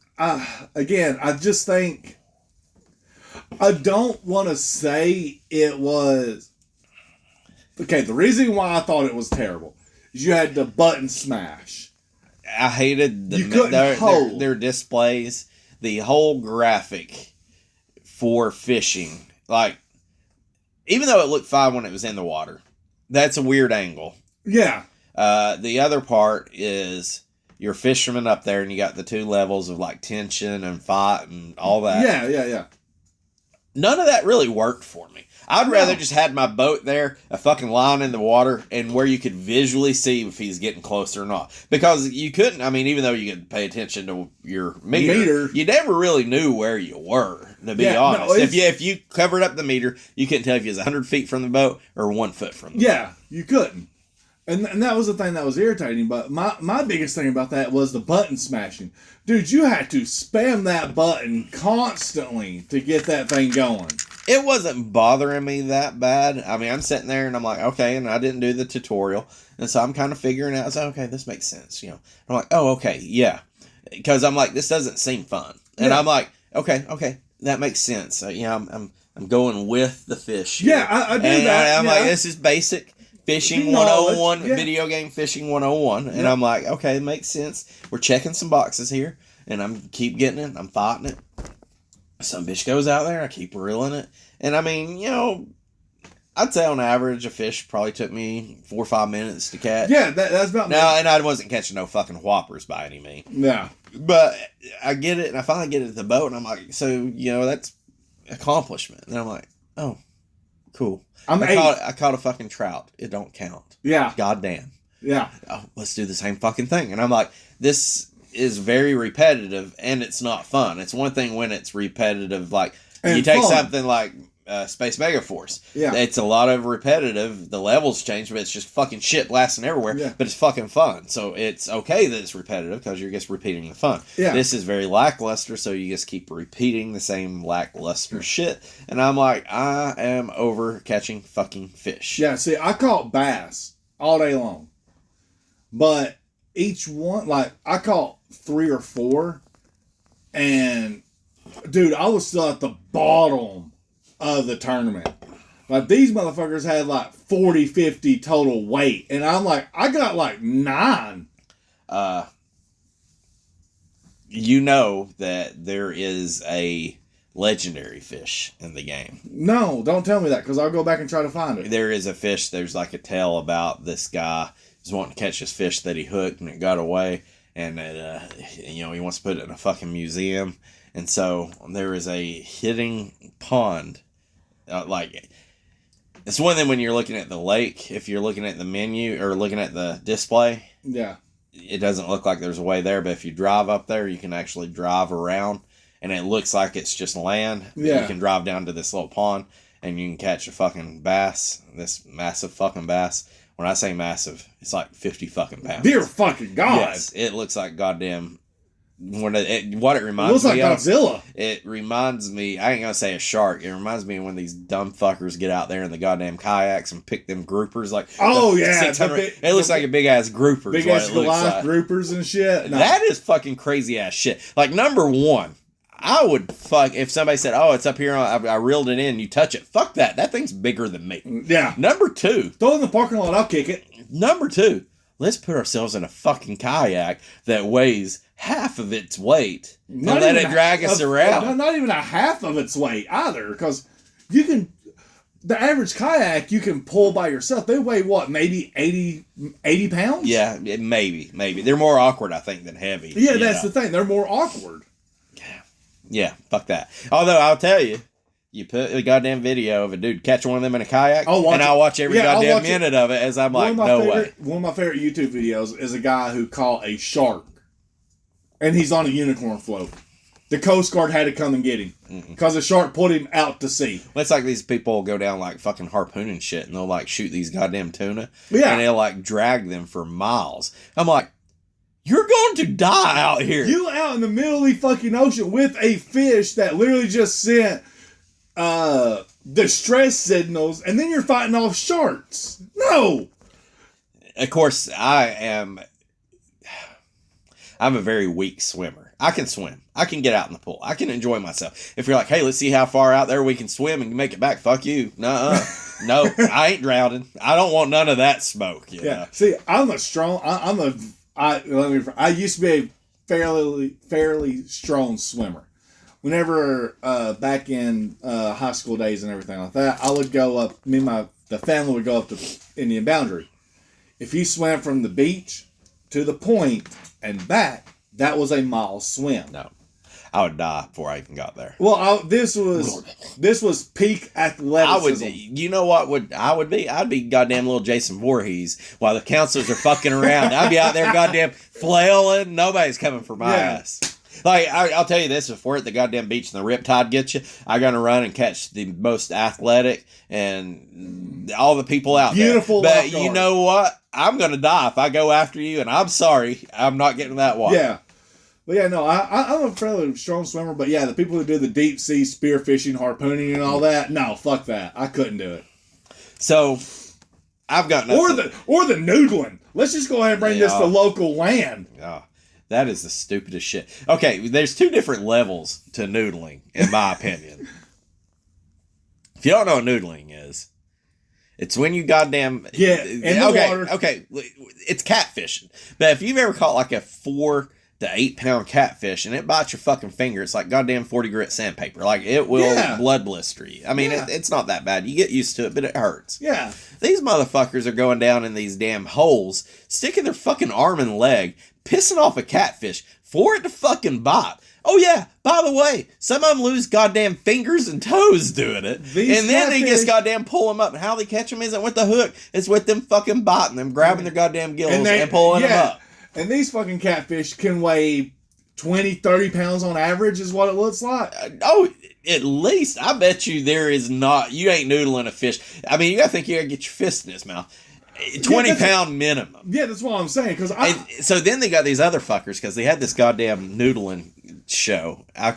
[SPEAKER 2] again, I just think, I don't want to say it was... Okay, the reason why I thought it was terrible is you had the button smash.
[SPEAKER 1] I hated their displays, the whole graphic for fishing. Like, even though it looked fine when it was in the water, that's a weird angle.
[SPEAKER 2] Yeah.
[SPEAKER 1] The other part is you're fisherman up there and you got the 2 levels of like tension and fight and all that.
[SPEAKER 2] Yeah.
[SPEAKER 1] None of that really worked for me. I'd rather just had my boat there, a fucking line in the water, and where you could visually see if he's getting close or not. Because you couldn't, I mean, even though you could pay attention to your meter, you never really knew where you were, to be honest. No, if you covered up the meter, you couldn't tell if you was 100 feet from the boat or 1 foot from the boat.
[SPEAKER 2] Yeah, you couldn't. And that was the thing that was irritating. But my biggest thing about that was the button smashing. Dude, you had to spam that button constantly to get that thing going.
[SPEAKER 1] It wasn't bothering me that bad. I mean, I'm sitting there and I'm like, okay, and I didn't do the tutorial. And so I'm kind of figuring out, I was like, okay, this makes sense. I'm like, oh, okay, yeah. Because I'm like, this doesn't seem fun. And I'm like, okay, that makes sense. I'm going with the fish here.
[SPEAKER 2] Yeah, I do that.
[SPEAKER 1] I'm like, this is basic fishing 101, video game fishing 101. And I'm like, okay, it makes sense. We're checking some boxes here. And I'm keep getting it. I'm fighting it. Some fish goes out there. I keep reeling it. And I mean, I'd say on average, a fish probably took me 4 or 5 minutes to catch.
[SPEAKER 2] Yeah, that's about...
[SPEAKER 1] No, and I wasn't catching no fucking whoppers by any means.
[SPEAKER 2] Yeah.
[SPEAKER 1] But I get it, and I finally get it to the boat, and I'm like, so, that's accomplishment. And I'm like, oh, cool.
[SPEAKER 2] I'm
[SPEAKER 1] I caught a fucking trout. It don't count.
[SPEAKER 2] Yeah.
[SPEAKER 1] Goddamn.
[SPEAKER 2] Yeah.
[SPEAKER 1] Oh, let's do the same fucking thing. And I'm like, this is very repetitive and it's not fun. It's one thing when it's repetitive, like
[SPEAKER 2] and
[SPEAKER 1] you take
[SPEAKER 2] fun.
[SPEAKER 1] something like Space Megaforce.
[SPEAKER 2] Yeah.
[SPEAKER 1] It's a lot of repetitive. The levels change, but it's just fucking shit blasting everywhere.
[SPEAKER 2] Yeah.
[SPEAKER 1] But it's fucking fun. So it's okay that it's repetitive because you're just repeating the fun.
[SPEAKER 2] Yeah.
[SPEAKER 1] This is very lackluster, so you just keep repeating the same lackluster shit. And I'm like, I am over catching fucking fish.
[SPEAKER 2] Yeah, see, I caught bass all day long. But each one, like, I caught 3 or 4. And, dude, I was still at the bottom of the tournament. Like, these motherfuckers had like 40, 50 total weight. And I'm like, I got like 9.
[SPEAKER 1] You know that there is a legendary fish in the game.
[SPEAKER 2] No, don't tell me that, because I'll go back and try to find it.
[SPEAKER 1] There is a fish, there's like a tale about this guy who's wanting to catch this fish that he hooked and it got away. And that, he wants to put it in a fucking museum. And so there is a hidden pond. It's one of them when you're looking at the lake, if you're looking at the menu or looking at the display,
[SPEAKER 2] Yeah.
[SPEAKER 1] it doesn't look like there's a way there, but if you drive up there, you can actually drive around and it looks like it's just land.
[SPEAKER 2] Yeah.
[SPEAKER 1] You can drive down to this little pond and you can catch a fucking bass, this massive fucking bass. When I say massive, it's like 50 fucking pounds.
[SPEAKER 2] Dear fucking God.
[SPEAKER 1] Yes, it looks like goddamn. What it reminds
[SPEAKER 2] looks like
[SPEAKER 1] me of,
[SPEAKER 2] Godzilla.
[SPEAKER 1] it reminds me, I ain't gonna say a shark, it reminds me of when these dumb fuckers get out there in the goddamn kayaks and pick them groupers like
[SPEAKER 2] Oh, yeah.
[SPEAKER 1] 600 it looks like a big ass grouper.
[SPEAKER 2] Big ass Goliath groupers and shit. No.
[SPEAKER 1] That is fucking crazy ass shit. Like, number one, I would fuck if somebody said, "Oh, it's up here. I reeled it in. You touch it." Fuck that. That thing's bigger than me.
[SPEAKER 2] Yeah.
[SPEAKER 1] Number two.
[SPEAKER 2] Throw it in the parking lot. I'll kick it.
[SPEAKER 1] Number two. Let's put ourselves in a fucking kayak that weighs half of its weight and let it drag us around.
[SPEAKER 2] Not even a half of its weight either, because you can. The average kayak you can pull by yourself. They weigh what? Maybe 80 pounds.
[SPEAKER 1] Yeah, maybe. They're more awkward, I think, than heavy.
[SPEAKER 2] Yeah, that's the thing. They're more awkward.
[SPEAKER 1] Yeah, fuck that. Although, I'll tell you, you put a goddamn video of a dude catch one of them in a kayak, I'll watch every goddamn minute of it as I'm like, no way.
[SPEAKER 2] One of my favorite YouTube videos is a guy who caught a shark, and he's on a unicorn float. The Coast Guard had to come and get him because the shark put him out to sea.
[SPEAKER 1] It's like these people go down like fucking harpooning shit, and they'll like shoot these goddamn tuna,
[SPEAKER 2] Yeah.
[SPEAKER 1] and they'll like drag them for miles. I'm like, you're going to die out here.
[SPEAKER 2] You out in the middle of the fucking ocean with a fish that literally just sent distress signals, and then you're fighting off sharks. No.
[SPEAKER 1] Of course, I'm a very weak swimmer. I can swim. I can get out in the pool. I can enjoy myself. If you're like, hey, let's see how far out there we can swim and make it back, fuck you. Nuh-uh. No, I ain't drowning. I don't want none of that smoke. You know?
[SPEAKER 2] See, I'm a strong. I used to be a fairly strong swimmer. Whenever back in high school days and everything like that, I would go up. The family would go up to Indian Boundary. If you swam from the beach to the point and back, that was a mile swim.
[SPEAKER 1] No, I would die before I even got there.
[SPEAKER 2] Well, this was peak athleticism.
[SPEAKER 1] You know what I would be? I'd be goddamn little Jason Voorhees while the counselors are fucking around. I'd be out there goddamn flailing. Nobody's coming for my ass. Like, I'll tell you this, if we're at the goddamn beach and the riptide gets you, I'm going to run and catch the most athletic and all the people out
[SPEAKER 2] Beautiful
[SPEAKER 1] there. But
[SPEAKER 2] lifeguard.
[SPEAKER 1] you know what? I'm going to die if I go after you, and I'm sorry. I'm not getting that water.
[SPEAKER 2] Yeah. But yeah, no, I'm a fairly strong swimmer, but yeah, the people who do the deep sea spearfishing, harpooning, and all that, no, fuck that. I couldn't do it.
[SPEAKER 1] So, I've got nothing.
[SPEAKER 2] Or the noodling. Let's just go ahead and bring this to local land.
[SPEAKER 1] Yeah. That is the stupidest shit. Okay, there's 2 different levels to noodling, in my opinion. If you don't know what noodling is, it's when you goddamn...
[SPEAKER 2] Yeah, in the water.
[SPEAKER 1] Okay, it's catfishing. But if you've ever caught like a 4 to 8 pound catfish and it bites your fucking finger, it's like goddamn 40 grit sandpaper. Like, it will blood blister you. I mean, it's not that bad. You get used to it, but it hurts.
[SPEAKER 2] Yeah.
[SPEAKER 1] These motherfuckers are going down in these damn holes, sticking their fucking arm and leg, pissing off a catfish, for it to fucking bite. Oh yeah, by the way, some of them lose goddamn fingers and toes doing it. And then they just goddamn pull them up. And how they catch them isn't with the hook. It's with them fucking biting them, grabbing their goddamn gills and pulling them up.
[SPEAKER 2] And these fucking catfish can weigh 20, 30 pounds on average is what it looks like.
[SPEAKER 1] At least. I bet you there is not. You ain't noodling a fish. I mean, you gotta think you gotta get your fist in his mouth. 20-pound minimum.
[SPEAKER 2] Yeah, that's what I'm saying.
[SPEAKER 1] So then they got these other fuckers because they had this goddamn noodling show.
[SPEAKER 2] I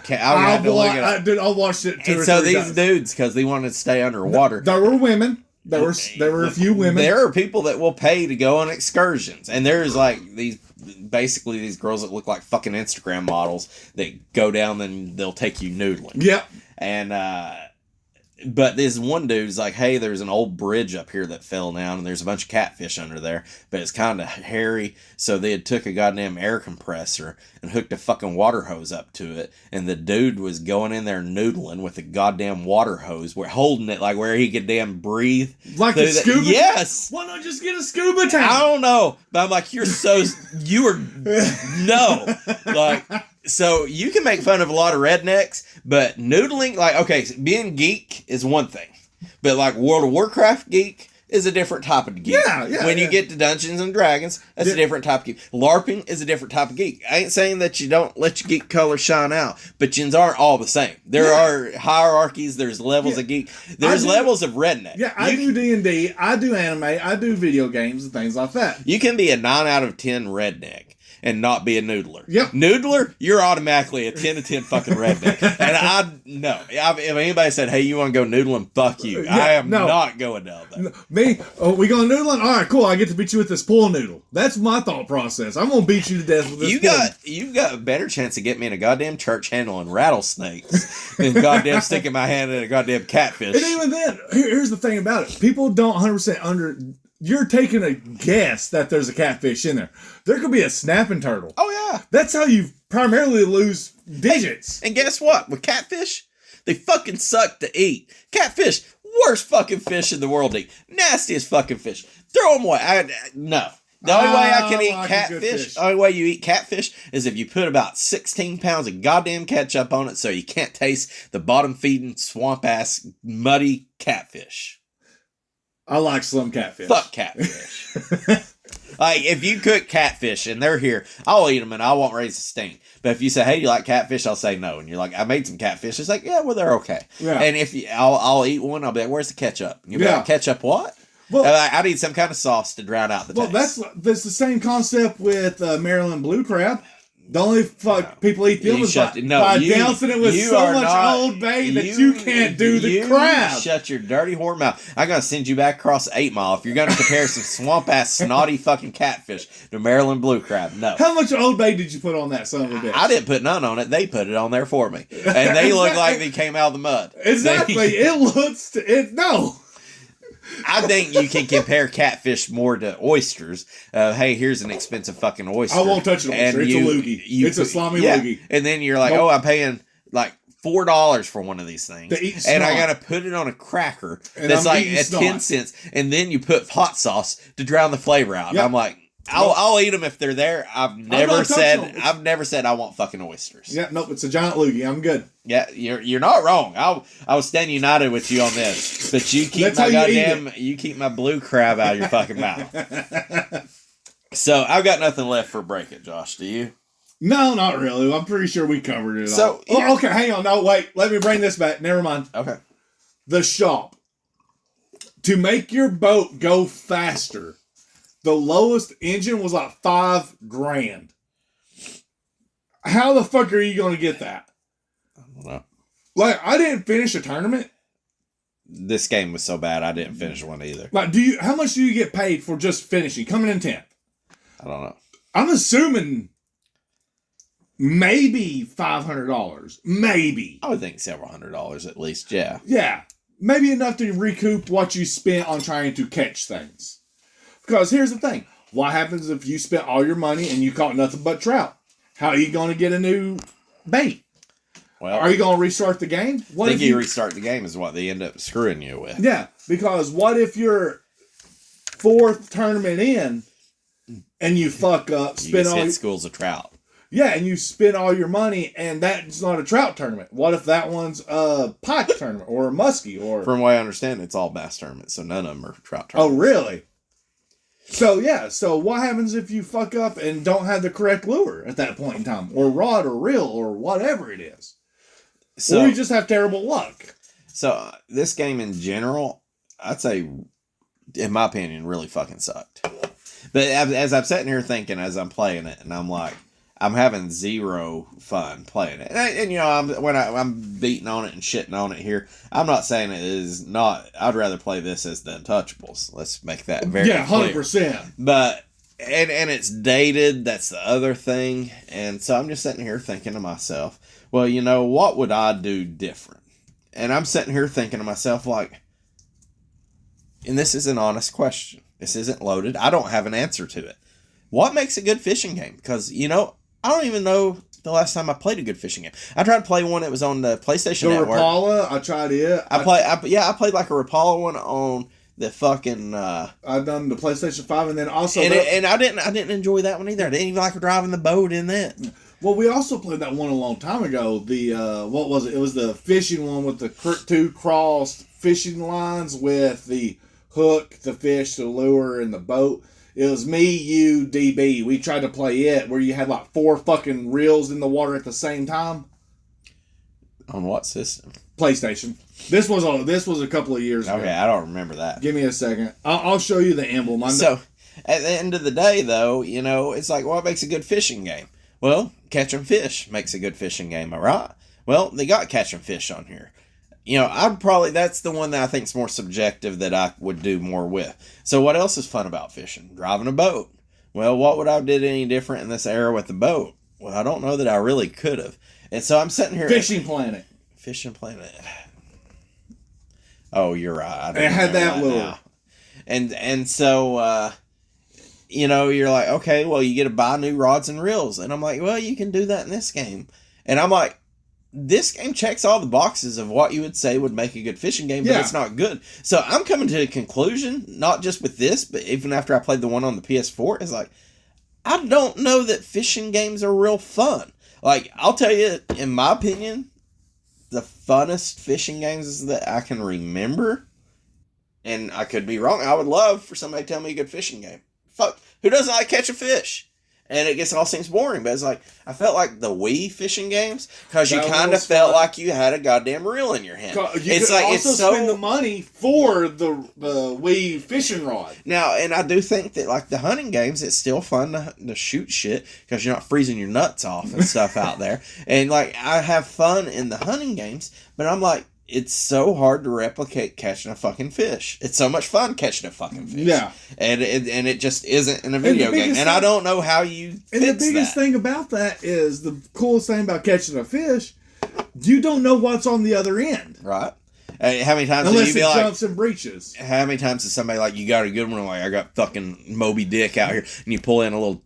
[SPEAKER 2] watched it too.
[SPEAKER 1] And so these dudes, because they wanted to stay underwater.
[SPEAKER 2] There were women. There were a few women.
[SPEAKER 1] There are people that will pay to go on excursions, and there's like these girls that look like fucking Instagram models that go down and they'll take you noodling.
[SPEAKER 2] Yep.
[SPEAKER 1] And but this one dude's like, hey, there's an old bridge up here that fell down, and there's a bunch of catfish under there, but it's kind of hairy, so they had took a goddamn air compressor and hooked a fucking water hose up to it, and the dude was going in there noodling with a goddamn water hose, holding it like where he could damn breathe.
[SPEAKER 2] Like a scuba?
[SPEAKER 1] Yes!
[SPEAKER 2] Why not just get a scuba tank?
[SPEAKER 1] I don't know, but I'm like, no. Like... So you can make fun of a lot of rednecks, but noodling, like, okay, being geek is one thing, but like World of Warcraft geek is a different type of geek.
[SPEAKER 2] Yeah.
[SPEAKER 1] When you get to Dungeons and Dragons, that's a different type of geek. LARPing is a different type of geek. I ain't saying that you don't let your geek color shine out, but yins aren't all the same. There are hierarchies. There's levels of geek. There's levels of redneck.
[SPEAKER 2] Yeah, I do D&D. I do anime. I do video games and things like that.
[SPEAKER 1] You can be a 9 out of 10 redneck and not be a noodler.
[SPEAKER 2] Yep.
[SPEAKER 1] Noodler, you're automatically a 10 to 10 fucking redneck. And if anybody said, hey, you want to go noodling, fuck you. Yeah, I am not going down there.
[SPEAKER 2] We going noodling? All right, cool. I get to beat you with this pool noodle. That's my thought process. I'm going to beat you to death with this
[SPEAKER 1] You got a better chance of getting me in a goddamn church handling rattlesnakes than goddamn sticking my hand in a goddamn catfish.
[SPEAKER 2] And even then, here's the thing about it. People don't 100% you're taking a guess that there's a catfish in there. There could be a snapping turtle.
[SPEAKER 1] Oh, yeah.
[SPEAKER 2] That's how you primarily lose digits.
[SPEAKER 1] Hey, and guess what? With catfish, they fucking suck to eat. Catfish, worst fucking fish in the world to eat. Nastiest fucking fish. Throw them away. No. The only way I can eat catfish, the only way you eat catfish is if you put about 16 pounds of goddamn ketchup on it so you can't taste the bottom-feeding, swamp-ass, muddy catfish.
[SPEAKER 2] I like slim catfish.
[SPEAKER 1] Fuck catfish. Like, if you cook catfish and they're here, I'll eat them and I won't raise a stink. But if you say, hey, you like catfish? I'll say no. And you're like, I made some catfish. It's like, yeah, well, they're okay. Yeah. And if I'll eat one, I'll be like, where's the ketchup? And you'll be like, ketchup what? Well, I need some kind of sauce to drown out the taste.
[SPEAKER 2] Well, that's the same concept with Maryland blue crab. The only people eat them is by dousing it with so much Old Bay that you can't do the crab.
[SPEAKER 1] Shut your dirty whore mouth. I'm going to send you back across 8 Mile if you're going to compare some swamp-ass, snotty fucking catfish to Maryland blue crab. No.
[SPEAKER 2] How much Old Bay did you put on that son of a bitch?
[SPEAKER 1] I didn't put none on it. They put it on there for me. And they look like they came out of the mud.
[SPEAKER 2] Exactly. No.
[SPEAKER 1] I think you can compare catfish more to oysters. Hey, here's an expensive fucking oyster.
[SPEAKER 2] I won't touch an oyster. It's a loogie. It's a salami loogie.
[SPEAKER 1] And then you're like, I'm paying like $4 for one of these things. And I got to put it on a cracker that's like at 10 cents. And then you put hot sauce to drown the flavor out. Yep. And I'm like, I'll eat them if they're there. I've never said I want fucking oysters.
[SPEAKER 2] Yeah, nope, it's a giant loogie. I'm good.
[SPEAKER 1] Yeah, you're not wrong. I will stand united with you on this. But you keep you keep my blue crab out of your fucking mouth. So I've got nothing left for Break It, Josh. Do you?
[SPEAKER 2] No, not really. I'm pretty sure we covered it
[SPEAKER 1] all.
[SPEAKER 2] Okay, hang on. No, wait. Let me bring this back. Never mind.
[SPEAKER 1] Okay.
[SPEAKER 2] The shop. To make your boat go faster, the lowest engine was like $5,000. How the fuck are you going to get that?
[SPEAKER 1] I don't know.
[SPEAKER 2] Like, I didn't finish a tournament.
[SPEAKER 1] This game was so bad, I didn't finish one either.
[SPEAKER 2] Like, how much do you get paid for just finishing, coming in 10th?
[SPEAKER 1] I don't know.
[SPEAKER 2] I'm assuming maybe $500. Maybe.
[SPEAKER 1] I would think several $100s at least, yeah.
[SPEAKER 2] Yeah. Maybe enough to recoup what you spent on trying to catch things. Because here's the thing. What happens if you spent all your money and you caught nothing but trout? How are you going to get a new bait? Well, are you going to restart the game?
[SPEAKER 1] I think you restart the game is what they end up screwing you with.
[SPEAKER 2] Yeah, because what if you're 4th tournament in and you fuck up,
[SPEAKER 1] spend all hit schools of trout?
[SPEAKER 2] Yeah, and you spend all your money, and that's not a trout tournament. What if that one's a pike tournament or a muskie or?
[SPEAKER 1] From what I understand, it's all bass tournaments, so none of them are trout
[SPEAKER 2] Oh,
[SPEAKER 1] tournaments.
[SPEAKER 2] really? So yeah. So what happens if you fuck up and don't have the correct lure at that point in time, or rod, or reel, or whatever it is?
[SPEAKER 1] So
[SPEAKER 2] or you just have terrible luck.
[SPEAKER 1] So this game in general, I'd say, in my opinion, really fucking sucked. But as I'm sitting here thinking as I'm playing it, and I'm like, I'm having zero fun playing it. And you know, I'm beating on it and shitting on it here, I'm not saying it is not. I'd rather play this as the Untouchables. Let's make that very clear.
[SPEAKER 2] 100%.
[SPEAKER 1] But and it's dated. That's the other thing. And so I'm just sitting here thinking to myself, well, you know, what would I do different? And I'm sitting here thinking to myself, like, and this is an honest question. This isn't loaded. I don't have an answer to it. What makes a good fishing game? Because, you know, I don't even know the last time I played a good fishing game. I tried to play one that was on the PlayStation Network.
[SPEAKER 2] Rapala, I tried it.
[SPEAKER 1] I played like a Rapala one on the fucking.
[SPEAKER 2] I've done the PlayStation 5, and then also.
[SPEAKER 1] And I didn't enjoy that one either. I didn't even like driving the boat in that.
[SPEAKER 2] Well, we also played that one a long time ago. The what was it? It was the fishing one with the two crossed fishing lines with the hook, the fish, the lure, and the boat. It was me, you, DB. We tried to play it where you had like 4 fucking reels in the water at the same time.
[SPEAKER 1] On what system?
[SPEAKER 2] PlayStation. This was a couple of years ago.
[SPEAKER 1] Okay, I don't remember that.
[SPEAKER 2] Give me a second. I'll show you the emblem.
[SPEAKER 1] So, at the end of the day, though, you know, it's like, what makes a good fishing game? Well, catching fish makes a good fishing game, all right? Well, they got catching fish on here. You know, that's the one that I think is more subjective that I would do more with. So what else is fun about fishing? Driving a boat. Well, what would I have did any different in this era with the boat? Well, I don't know that I really could have. And so I'm sitting here.
[SPEAKER 2] Fishing Planet.
[SPEAKER 1] Oh, you're right.
[SPEAKER 2] It had that lure.
[SPEAKER 1] Now. And so, you know, you're like, okay, well, you get to buy new rods and reels. And I'm like, well, you can do that in this game. And I'm like, this game checks all the boxes of what you would say would make a good fishing game, but it's not good. So I'm coming to a conclusion, not just with this, but even after I played the one on the PS4, it's like, I don't know that fishing games are real fun. Like, I'll tell you, in my opinion, the funnest fishing games that I can remember, and I could be wrong, I would love for somebody to tell me a good fishing game. Fuck, who doesn't like catch a fish? And it gets all seems boring, but it's like, I felt like the Wii fishing games, because you kind of felt like you had a goddamn reel in your hand.
[SPEAKER 2] It's like, also spend the money for the Wii fishing rod.
[SPEAKER 1] Now, and I do think that, like, the hunting games, it's still fun to shoot shit, because you're not freezing your nuts off and stuff out there. And, like, I have fun in the hunting games, but I'm like, it's so hard to replicate catching a fucking fish. It's so much fun catching a fucking fish.
[SPEAKER 2] Yeah.
[SPEAKER 1] And it just isn't in a video game. And I don't know how you fix that.
[SPEAKER 2] And the biggest thing about that is, the coolest thing about catching a fish, you don't know what's on the other end.
[SPEAKER 1] Right. How many times
[SPEAKER 2] unless
[SPEAKER 1] you be
[SPEAKER 2] it
[SPEAKER 1] like,
[SPEAKER 2] jumps and breaches.
[SPEAKER 1] How many times is somebody like, you got a good one, like, I got fucking Moby Dick out here, and you pull in a little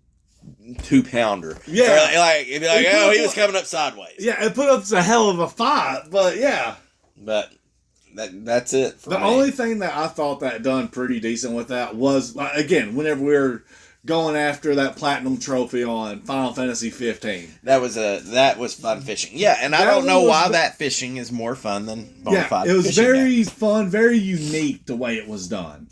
[SPEAKER 1] 2-pounder.
[SPEAKER 2] Yeah.
[SPEAKER 1] Or like, you'd be like, oh, he was coming up sideways.
[SPEAKER 2] Yeah, it put up a hell of a fight, but yeah.
[SPEAKER 1] But that's it for
[SPEAKER 2] the
[SPEAKER 1] me.
[SPEAKER 2] only thing that I thought that done pretty decent with that was, again, whenever we were going after that platinum trophy on Final Fantasy 15.
[SPEAKER 1] That was fun fishing. Yeah, and I don't know why that fishing is more fun than bonafide.
[SPEAKER 2] It was very fun, very unique the way it was done.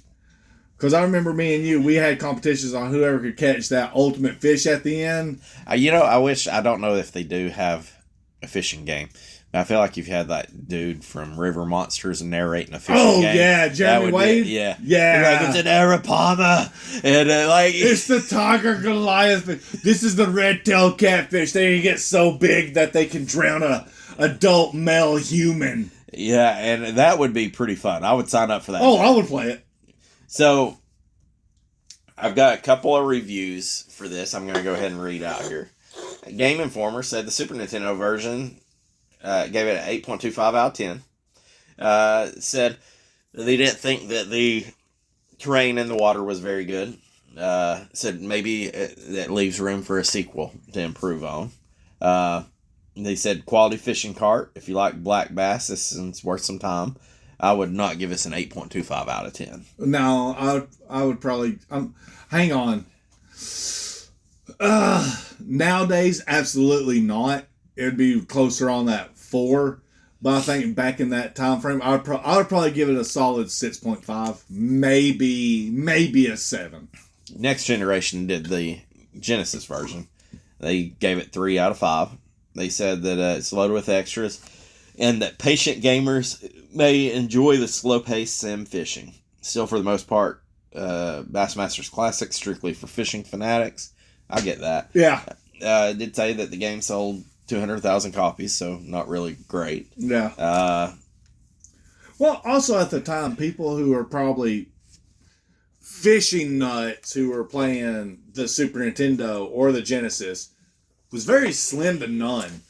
[SPEAKER 2] Because I remember me and you, we had competitions on whoever could catch that ultimate fish at the end.
[SPEAKER 1] You know, I don't know if they do have a fishing game. I feel like you've had that dude from River Monsters and narrating a fishing game.
[SPEAKER 2] Oh, yeah, Jeremy Wade?
[SPEAKER 1] Yeah.
[SPEAKER 2] Yeah.
[SPEAKER 1] Like, it's an Arapaima. And,
[SPEAKER 2] it's the tiger Goliath fish. This is the red-tailed catfish. They get so big that they can drown a adult male human.
[SPEAKER 1] Yeah, and that would be pretty fun. I would sign up for that.
[SPEAKER 2] Oh, I would play it. So,
[SPEAKER 1] I've got a couple of reviews for this. I'm going to go ahead and read out here. Game Informer said the Super Nintendo version gave it an 8.25 out of 10. Said they didn't think that the terrain in the water was very good. Said maybe that leaves room for a sequel to improve on. They said quality fishing cart. If you like black bass, this is worth some time. I would not give us an 8.25 out of 10.
[SPEAKER 2] No, I would probably... hang on. Nowadays, absolutely not. It'd be closer on that 4. But I think back in that time frame, I would probably give it a solid 6.5, maybe a 7.
[SPEAKER 1] Next Generation did the Genesis version. They gave it 3 out of 5. They said that it's loaded with extras, and that patient gamers may enjoy the slow-paced sim fishing. Still, for the most part, Bassmaster's Classic, strictly for fishing fanatics. I get that.
[SPEAKER 2] Yeah.
[SPEAKER 1] It did say that the game sold 200,000 copies, so not really great.
[SPEAKER 2] Yeah. Well, also at the time, people who are probably fishing nuts who were playing the Super Nintendo or the Genesis was very slim to none.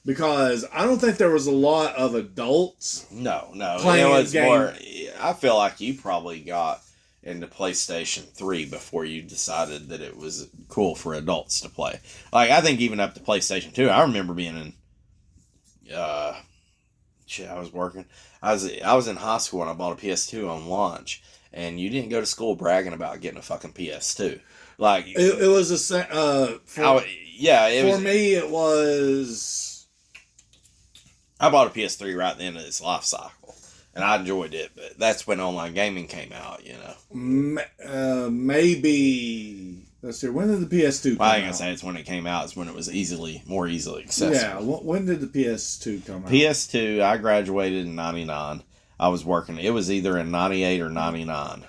[SPEAKER 2] Because I don't think there was a lot of adults.
[SPEAKER 1] No.
[SPEAKER 2] Playing
[SPEAKER 1] it was
[SPEAKER 2] game.
[SPEAKER 1] more. I feel like you probably got into PlayStation 3 before you decided that it was cool for adults to play. Like, I think even up to PlayStation 2, I remember being in. I was working. I was in high school and I bought a PS2 on launch, and you didn't go to school bragging about getting a fucking PS2. Like
[SPEAKER 2] it was a for me it was.
[SPEAKER 1] I bought a PS3 right at the end of its life cycle, and I enjoyed it, but that's when online gaming came out, you know.
[SPEAKER 2] Maybe, let's see, when did the PS2 come out?
[SPEAKER 1] I ain't gonna say it's when it came out, it's when it was more easily accessible.
[SPEAKER 2] Yeah, when did the PS2 come out?
[SPEAKER 1] PS2, I graduated in 99. I was working, it was either in 98 or 99,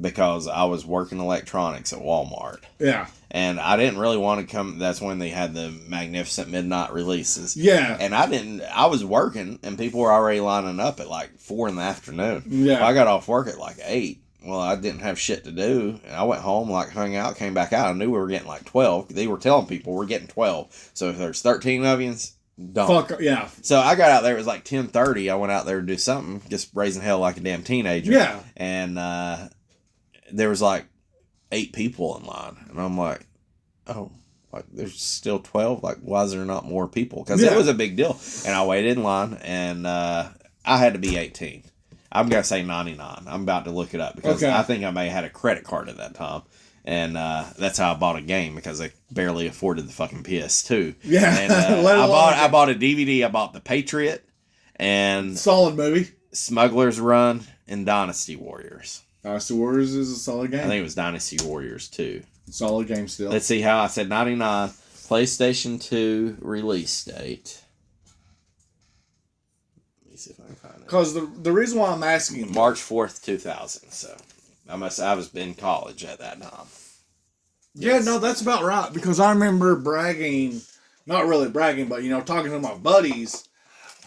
[SPEAKER 1] because I was working electronics at Walmart.
[SPEAKER 2] Yeah.
[SPEAKER 1] And I didn't really want to come. That's when they had the magnificent midnight releases.
[SPEAKER 2] Yeah.
[SPEAKER 1] And I was working, and people were already lining up at like 4 in the afternoon.
[SPEAKER 2] Yeah.
[SPEAKER 1] I got off work at like 8. Well, I didn't have shit to do. And I went home, like hung out, came back out. I knew we were getting like 12. They were telling people we're getting 12. So if there's 13 of you, don't.
[SPEAKER 2] Fuck, yeah.
[SPEAKER 1] So I got out there. It was like 10:30. I went out there to do something, just raising hell like a damn teenager.
[SPEAKER 2] Yeah.
[SPEAKER 1] And there was like 8 people in line, and I'm like, oh, like there's still 12. Like, why is there not more people? Because it was a big deal. And I waited in line, and I had to be 18. I'm gonna say 99. I'm about to look it up because I think I may have had a credit card at that time, and that's how I bought a game, because I barely afforded the fucking PS2. Yeah, and I bought a DVD. I bought The Patriot, and
[SPEAKER 2] solid movie,
[SPEAKER 1] Smuggler's Run, and Dynasty Warriors.
[SPEAKER 2] Dynasty Warriors is a solid game.
[SPEAKER 1] I think it was Dynasty Warriors 2.
[SPEAKER 2] Solid game still.
[SPEAKER 1] Let's see how I said 99. PlayStation 2 release date. Let me see if I can find it.
[SPEAKER 2] Because the reason why I'm asking...
[SPEAKER 1] March 4th, 2000. So I was in college at that time.
[SPEAKER 2] Yeah, yes. No, that's about right. Because I remember bragging, not really bragging, but, talking to my buddies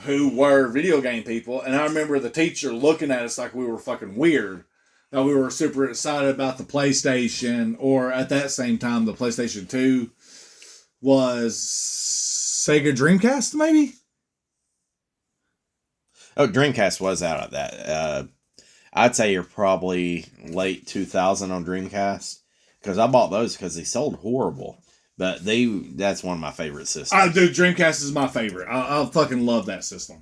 [SPEAKER 2] who were video game people. And I remember the teacher looking at us like we were fucking weird. That we were super excited about the PlayStation, or at that same time, the PlayStation 2 was Sega Dreamcast, maybe?
[SPEAKER 1] Oh, Dreamcast was out of that. I'd say you're probably late 2000 on Dreamcast, because I bought those because they sold horrible. But that's one of my favorite systems.
[SPEAKER 2] Dreamcast is my favorite. I fucking love that system.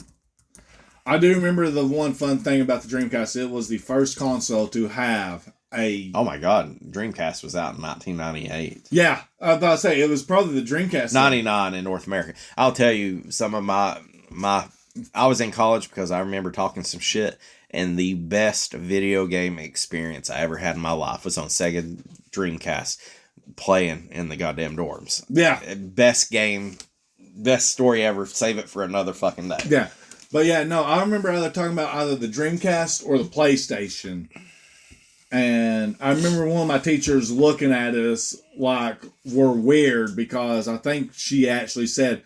[SPEAKER 2] I do remember the one fun thing about the Dreamcast. It was the first console to have a...
[SPEAKER 1] Oh my God. Dreamcast was out in 1998.
[SPEAKER 2] Yeah. I was about to say, it was probably the Dreamcast.
[SPEAKER 1] 99 in North America. I'll tell you, some of my... I was in college because I remember talking some shit, and the best video game experience I ever had in my life was on Sega Dreamcast, playing in the goddamn dorms.
[SPEAKER 2] Yeah.
[SPEAKER 1] Best game, best story ever. Save it for another fucking day.
[SPEAKER 2] Yeah. But yeah, no, I remember talking about either the Dreamcast or the PlayStation. And I remember one of my teachers looking at us like we're weird, because I think she actually said,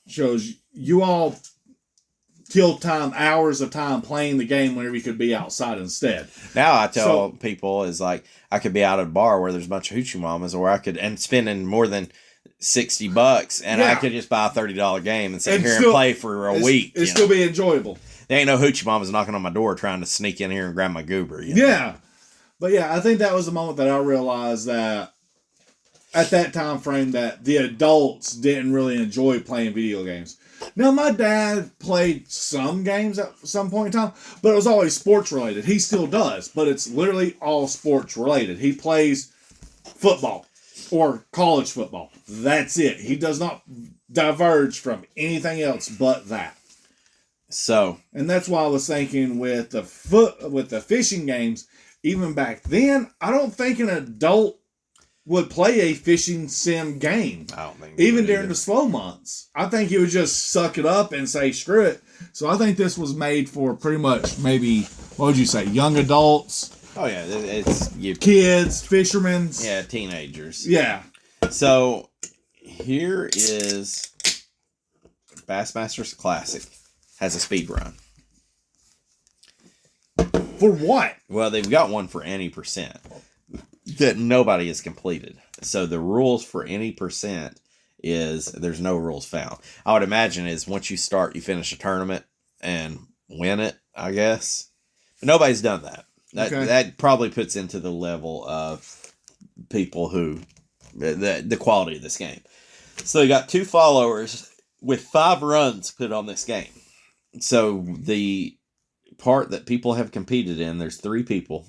[SPEAKER 2] shows you all kill hours of time playing the game whenever you could be outside instead.
[SPEAKER 1] Now I tell people is like, I could be out at a bar where there's a bunch of hoochie mamas, or I could, and spending more than $60, and I could just buy a $30 game and sit here and play for a week.
[SPEAKER 2] It'd still be enjoyable.
[SPEAKER 1] There ain't no hoochie mamas knocking on my door trying to sneak in here and grab my goober.
[SPEAKER 2] Yeah. But yeah, I think that was the moment that I realized that at that time frame that the adults didn't really enjoy playing video games. Now, my dad played some games at some point in time, but it was always sports related. He still does, but it's literally all sports related. He plays football. or college football. That's it. He does not diverge from anything else but that.
[SPEAKER 1] So,
[SPEAKER 2] and that's why I was thinking with the fishing games, even back then, I don't think an adult would play a fishing sim game.
[SPEAKER 1] I don't think
[SPEAKER 2] even during the slow months. I think he would just suck it up and say screw it. So I think this was made for pretty much maybe, what would you say, young adults?
[SPEAKER 1] Oh yeah, it's
[SPEAKER 2] kids, fishermen.
[SPEAKER 1] Yeah, teenagers.
[SPEAKER 2] Yeah.
[SPEAKER 1] So here is Bassmaster's Classic has a speed run.
[SPEAKER 2] For what?
[SPEAKER 1] Well, they've got one for any percent that nobody has completed. So the rules for any percent is there's no rules found. I would imagine is once you start, you finish a tournament and win it, I guess. But nobody's done that. That probably puts into the level of people who the quality of this game. So they got 2 followers with 5 runs put on this game. So the part that people have competed in, there's 3 people.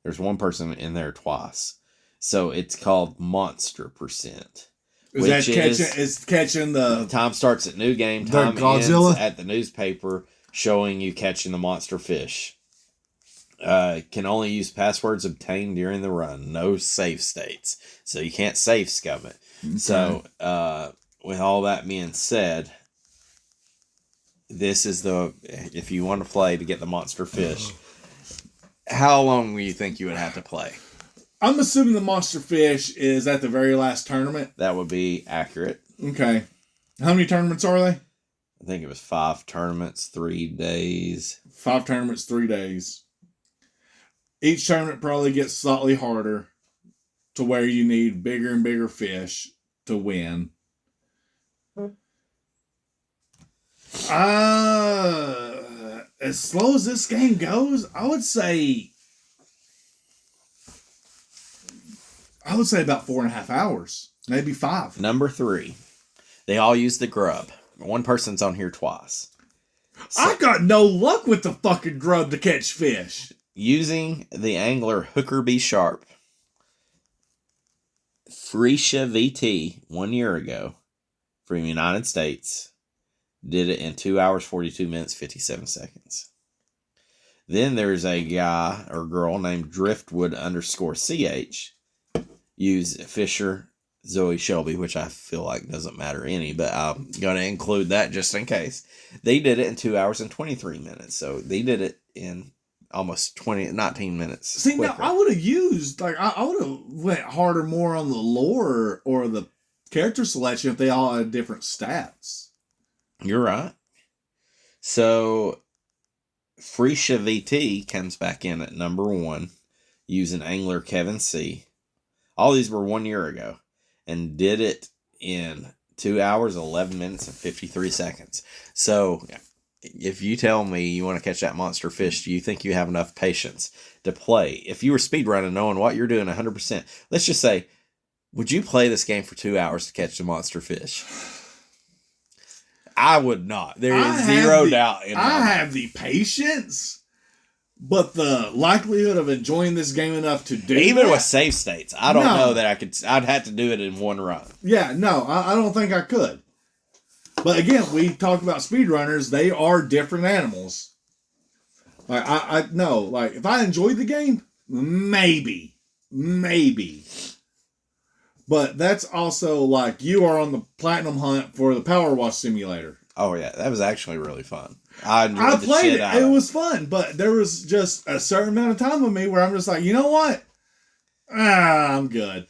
[SPEAKER 1] There's 1 person in there twice. So it's called Monster Percent.
[SPEAKER 2] Is catching the
[SPEAKER 1] time starts at new game time, ends at the newspaper showing you catching the monster fish. Can only use passwords obtained during the run. No save states. So you can't save scum it. Okay. So, with all that being said, this is if you want to play to get the monster fish, how long do you think you would have to play?
[SPEAKER 2] I'm assuming the monster fish is at the very last tournament.
[SPEAKER 1] That would be accurate.
[SPEAKER 2] Okay. How many tournaments are they?
[SPEAKER 1] I think it was 5 tournaments, 3 days.
[SPEAKER 2] 5 tournaments, 3 days. Each tournament probably gets slightly harder to where you need bigger and bigger fish to win. As slow as this game goes, I would say about 4.5 hours, maybe 5.
[SPEAKER 1] Number 3, they all use the grub. 1 person's on here twice.
[SPEAKER 2] So, I got no luck with the fucking grub to catch fish.
[SPEAKER 1] Using the angler Hooker B. Sharp, Freesia VT 1 year ago from the United States did it in 2 hours, 42 minutes, 57 seconds. Then there's a guy or girl named Driftwood_CH use Fisher Zoe Shelby, which I feel like doesn't matter any, but I'm going to include that just in case. They did it in 2 hours and 23 minutes. So they did it in almost 19 minutes.
[SPEAKER 2] See, quicker. Now I would have used, I would have went harder more on the lore or the character selection if they all had different stats.
[SPEAKER 1] You're right. So, Freesia VT comes back in at number 1 using angler Kevin C. All these were 1 year ago and did it in 2 hours, 11 minutes, and 53 seconds. So, if you tell me you want to catch that monster fish, do you think you have enough patience to play? If you were speedrunning knowing what you're doing 100%, let's just say, would you play this game for 2 hours to catch the monster fish? I would not. There is zero doubt in my mind.
[SPEAKER 2] I have the patience, but the likelihood of enjoying this game enough to do
[SPEAKER 1] even with save states, I don't know that I could. I'd have to do it in 1 run.
[SPEAKER 2] Yeah, no, I don't think I could. But again, we talk about speedrunners. They are different animals. Like I know, like if I enjoyed the game, maybe. But that's also like you are on the platinum hunt for the Power Wash Simulator.
[SPEAKER 1] Oh yeah, that was actually really fun. I
[SPEAKER 2] played it. It was fun, but there was just a certain amount of time with me where I'm just like, you know what? I'm good.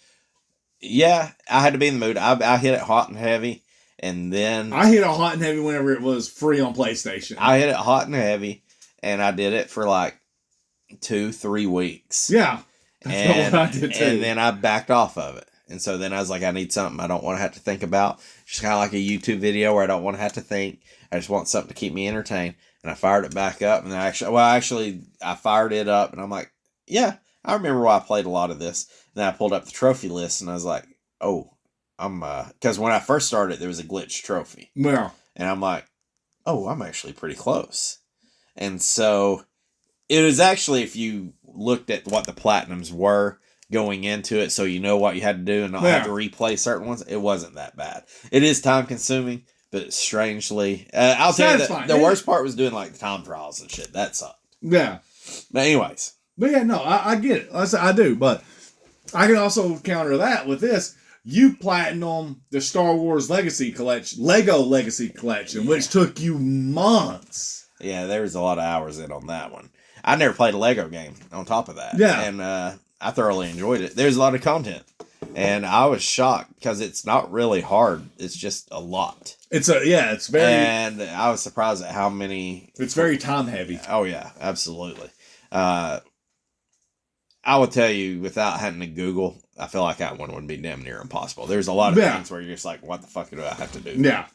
[SPEAKER 1] Yeah, I had to be in the mood. I hit it hot and heavy, and then
[SPEAKER 2] I hit it hot and heavy whenever it was free on PlayStation.
[SPEAKER 1] I hit it hot and heavy, and I did it for like 2-3 weeks.
[SPEAKER 2] Yeah, that's what I did too.
[SPEAKER 1] And then I backed off of it. And so then I was like, I need something I don't want to have to think about. Just kind of like a YouTube video where I don't want to have to think. I just want something to keep me entertained. And I fired it back up. And then I fired it up. And I'm like, yeah, I remember why I played a lot of this. And then I pulled up the trophy list. And I was like, oh, because when I first started, there was a glitch trophy.
[SPEAKER 2] Yeah.
[SPEAKER 1] And I'm like, oh, I'm actually pretty close. And so it was actually, if you looked at what the platinums were, going into it, so you know what you had to do and not have to replay certain ones. It wasn't that bad. It is time consuming, but strangely, I'll tell you that the worst part was doing like the time trials and shit. That sucked.
[SPEAKER 2] Yeah.
[SPEAKER 1] But anyways.
[SPEAKER 2] But yeah, no, I get it. I do, but I can also counter that with this. You platinum the Star Wars Legacy Collection, Lego Legacy Collection, which took you months.
[SPEAKER 1] Yeah, there was a lot of hours in on that one. I never played a Lego game on top of that.
[SPEAKER 2] Yeah.
[SPEAKER 1] And I thoroughly enjoyed it. There's a lot of content. And I was shocked because it's not really hard. It's just a lot.
[SPEAKER 2] It's very...
[SPEAKER 1] And I was surprised at how many...
[SPEAKER 2] It's very time heavy.
[SPEAKER 1] Oh, yeah, absolutely. I will tell you, without having to Google, I feel like that one would be damn near impossible. There's a lot of things where you're just like, what the fuck do I have to do?
[SPEAKER 2] Yeah.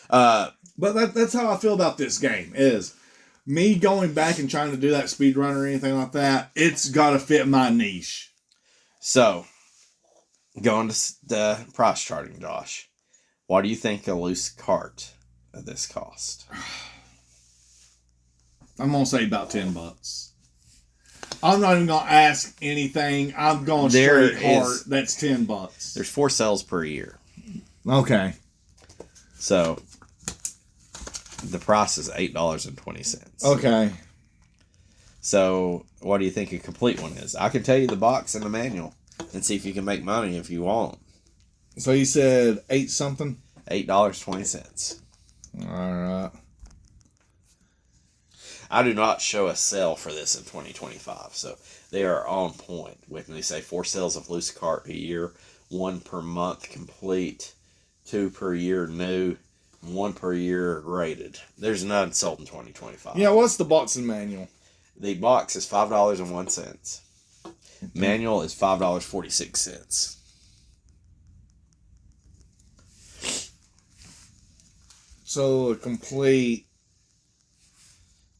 [SPEAKER 2] But that's how I feel about this game, is me going back and trying to do that speed run or anything like that, it's got to fit my niche.
[SPEAKER 1] So, going to the price charting, Josh, what do you think a loose cart of this cost?
[SPEAKER 2] I'm going to say about $10. I'm not even going to ask anything. I'm going straight hard. That's $10.
[SPEAKER 1] There's 4 sales per year.
[SPEAKER 2] Okay.
[SPEAKER 1] So, the price is $8.20.
[SPEAKER 2] Okay.
[SPEAKER 1] So, what do you think a complete one is? I can tell you the box and the manual and see if you can make money if you want.
[SPEAKER 2] So, you said 8 something?
[SPEAKER 1] $8.20.
[SPEAKER 2] All right.
[SPEAKER 1] I do not show a sale for this in 2025, so they are on point. With me, say 4 sales of loose cart a year, 1 per month complete, 2 per year new, 1 per year graded. There's none sold in 2025.
[SPEAKER 2] Yeah, what's the box and manual?
[SPEAKER 1] The box is $5.01. Manual is $5.46.
[SPEAKER 2] So a complete...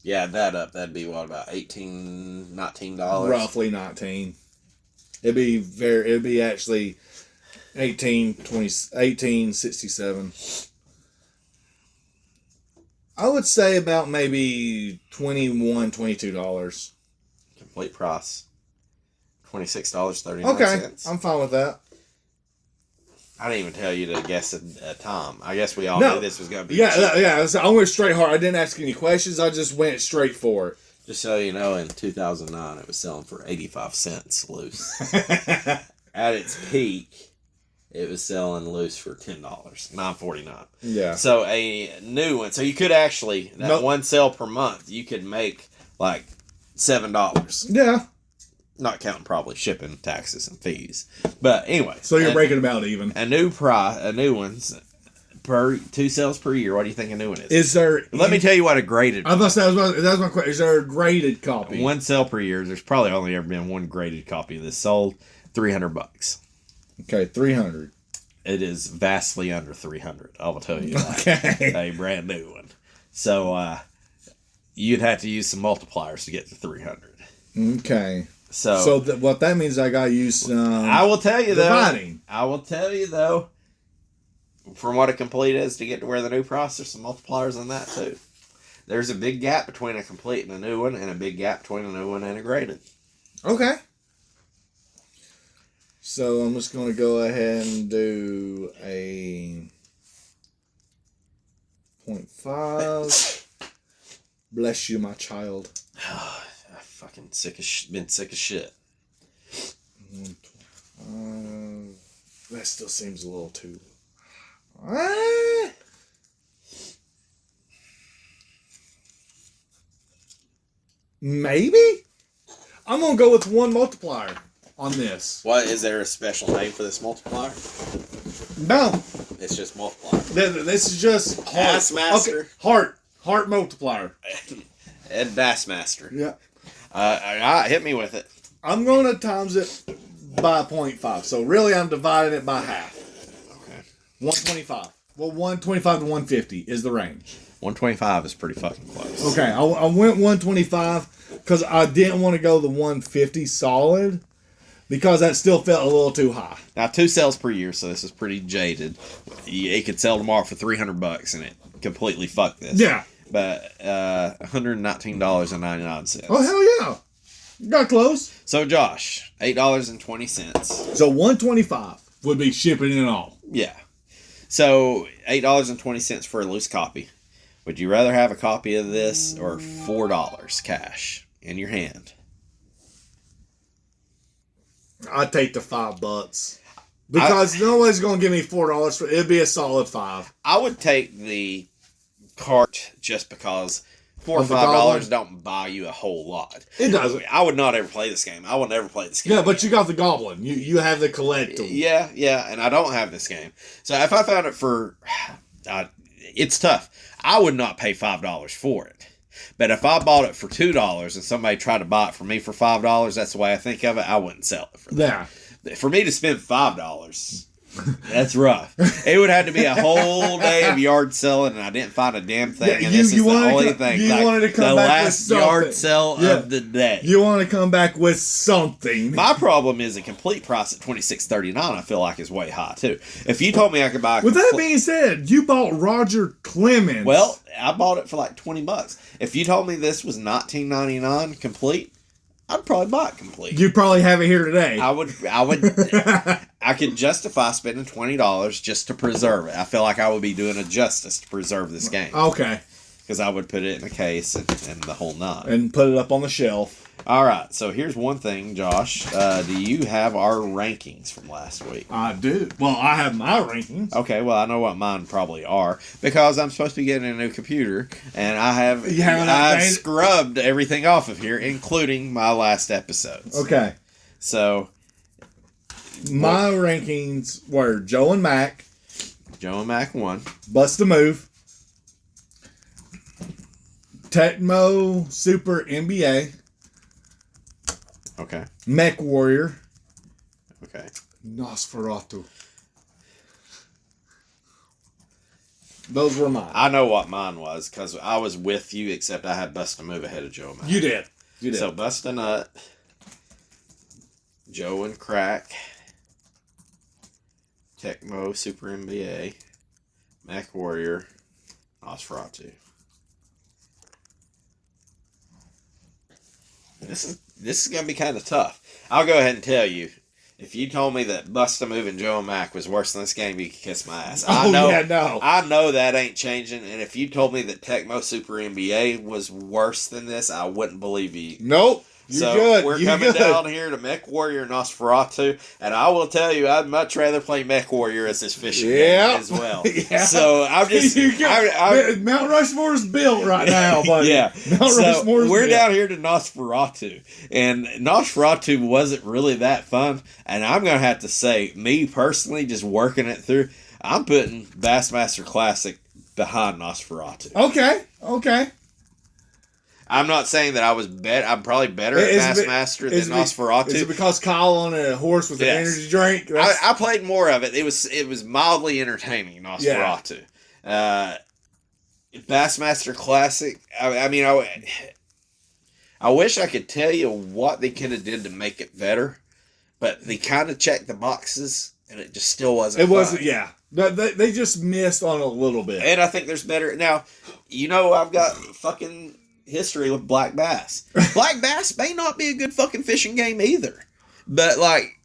[SPEAKER 1] Yeah, add that up. That'd be what, about $18, $19?
[SPEAKER 2] Roughly 19. It'd be actually 1867. I would say about maybe $21, $22.
[SPEAKER 1] Complete price. $26.39.
[SPEAKER 2] Okay, I'm fine with that.
[SPEAKER 1] I didn't even tell you to guess a time. I guess we all knew this was going to be
[SPEAKER 2] cheap. I went straight hard. I didn't ask any questions. I just went straight for it.
[SPEAKER 1] Just so you know, in 2009, it was selling for 85 cents loose. At its peak, it was selling loose for $10, $9.49.
[SPEAKER 2] Yeah.
[SPEAKER 1] So a new one. So you could actually, one sale per month, you could make like $7.
[SPEAKER 2] Yeah.
[SPEAKER 1] Not counting probably shipping, taxes, and fees. But anyway.
[SPEAKER 2] So you're breaking them out even.
[SPEAKER 1] A new one's 2 sales per year. What do you think a new one is?
[SPEAKER 2] Is there...
[SPEAKER 1] Let me tell you what a graded...
[SPEAKER 2] I thought that was my question. Is there a graded copy?
[SPEAKER 1] 1 sale per year. There's probably only ever been 1 graded copy of this sold. $300.
[SPEAKER 2] Okay, 300.
[SPEAKER 1] It is vastly under 300. I will tell you that.
[SPEAKER 2] Okay.
[SPEAKER 1] A brand new one. So, you'd have to use some multipliers to get to 300.
[SPEAKER 2] Okay.
[SPEAKER 1] So
[SPEAKER 2] what that means, I gotta use some...
[SPEAKER 1] I will tell you,
[SPEAKER 2] dividing.
[SPEAKER 1] I will tell you, though, from what a complete is to get to where the new price, there's some multipliers on that, too. There's a big gap between a complete and a new one, and a big gap between a new one and a graded.
[SPEAKER 2] Okay. So I'm just going to go ahead and do a 0.5. Bless you, my child.
[SPEAKER 1] I'm fucking been sick of shit.
[SPEAKER 2] That still seems a little too... Maybe? I'm going to go with 1 multiplier on this.
[SPEAKER 1] What, is there a special name for this multiplier?
[SPEAKER 2] No.
[SPEAKER 1] It's just multiplier.
[SPEAKER 2] This is just
[SPEAKER 1] Bassmaster.
[SPEAKER 2] Okay. Heart multiplier.
[SPEAKER 1] Ed Bassmaster.
[SPEAKER 2] Yeah.
[SPEAKER 1] Hit me with it.
[SPEAKER 2] I'm going to times it by 0.5. So really I'm dividing it by half.
[SPEAKER 1] Okay.
[SPEAKER 2] 125. Well, 125 to 150 is the range.
[SPEAKER 1] 125 is pretty fucking close.
[SPEAKER 2] Okay, I went 125 because I didn't want to go the 150 solid because that still felt a little too high.
[SPEAKER 1] Now, 2 sales per year, so this is pretty jaded. It could sell tomorrow for $300 and it completely fucked this.
[SPEAKER 2] Yeah.
[SPEAKER 1] But $119.99.
[SPEAKER 2] Oh, hell yeah. Got close.
[SPEAKER 1] So, Josh, $8.20.
[SPEAKER 2] So $125 would be shipping and all.
[SPEAKER 1] Yeah. So, $8.20 for a loose copy. Would you rather have a copy of this or $4 cash in your hand?
[SPEAKER 2] I'd take the $5 because nobody's going to give me $4 for it. It'd be a solid $5.
[SPEAKER 1] I would take the cart just because $4 or $5 don't buy you a whole lot.
[SPEAKER 2] It doesn't.
[SPEAKER 1] I would not ever play this game. I will never play this game.
[SPEAKER 2] Yeah, but you got the goblin. You have the collectible.
[SPEAKER 1] Yeah, and I don't have this game. So if I found it for, it's tough. I would not pay $5 for it. But if I bought it for $2 and somebody tried to buy it for me for $5, that's the way I think of it. I wouldn't sell it for that. Yeah. For me to spend $5. That's rough. It would have to be a whole day of yard selling, and I didn't find a damn thing.
[SPEAKER 2] Yeah,
[SPEAKER 1] and this is the only thing.
[SPEAKER 2] You wanted to come
[SPEAKER 1] the
[SPEAKER 2] back
[SPEAKER 1] last
[SPEAKER 2] with something.
[SPEAKER 1] Yard sale of the day.
[SPEAKER 2] You want to come back with something.
[SPEAKER 1] My problem is a complete price at $26.39. I feel like is way high too. If you told me I could buy,
[SPEAKER 2] with that being said, you bought Roger Clemens.
[SPEAKER 1] Well, I bought it for like $20. If you told me this was $19.99 complete, I'd probably buy it complete.
[SPEAKER 2] You probably have it here today.
[SPEAKER 1] I would. I could justify spending $20 just to preserve it. I feel like I would be doing a justice to preserve this game.
[SPEAKER 2] Okay.
[SPEAKER 1] Because I would put it in a case and the whole nine.
[SPEAKER 2] And put it up on the shelf.
[SPEAKER 1] All right. So here's one thing, Josh. Do you have our rankings from last week?
[SPEAKER 2] I do. Well, I have my rankings.
[SPEAKER 1] Okay. Well, I know what mine probably are because I'm supposed to be getting a new computer, and I've scrubbed everything off of here, including my last episodes.
[SPEAKER 2] Okay.
[SPEAKER 1] So
[SPEAKER 2] my rankings were Joe and Mac.
[SPEAKER 1] Joe and Mac won.
[SPEAKER 2] Bust a Move. Tecmo Super NBA.
[SPEAKER 1] Okay.
[SPEAKER 2] Mech Warrior.
[SPEAKER 1] Okay.
[SPEAKER 2] Nosferatu. Those were mine.
[SPEAKER 1] I know what mine was because I was with you, except I had Bust a Move ahead of Joe and Mac.
[SPEAKER 2] You did.
[SPEAKER 1] So Bust a Nut, Joe and Crack, Tecmo Super NBA, Mech Warrior, Nosferatu. This is gonna be kind of tough. I'll go ahead and tell you. If you told me that Bust a Move and Joe and Mac was worse than this game, you could kiss my ass. I know that ain't changing. And if you told me that Tecmo Super NBA was worse than this, I wouldn't believe you.
[SPEAKER 2] Nope.
[SPEAKER 1] We're coming down here to Mech Warrior and Nosferatu, and I will tell you, I'd much rather play Mech Warrior as this fishing game as well. Yeah. So I'm just
[SPEAKER 2] Mount Rushmore's built right now, buddy.
[SPEAKER 1] Yeah.
[SPEAKER 2] Rushmore's
[SPEAKER 1] we're down here to Nosferatu, and Nosferatu wasn't really that fun. And I'm gonna have to say, me personally, just working it through, I'm putting Bassmaster Classic behind Nosferatu.
[SPEAKER 2] Okay.
[SPEAKER 1] I'm not saying that I was I'm probably better at Bassmaster than Nosferatu.
[SPEAKER 2] Is it because Kyle on a horse with an energy drink?
[SPEAKER 1] I played more of it. It was mildly entertaining, Nosferatu. Yeah. Bassmaster Classic. I wish I could tell you what they could have did to make it better, but they kind of checked the boxes, and it just still wasn't. It wasn't.
[SPEAKER 2] Yeah. They just missed on a little bit.
[SPEAKER 1] And I think there's better now. I've got fucking history with Black Bass. Black Bass may not be a good fucking fishing game either. But I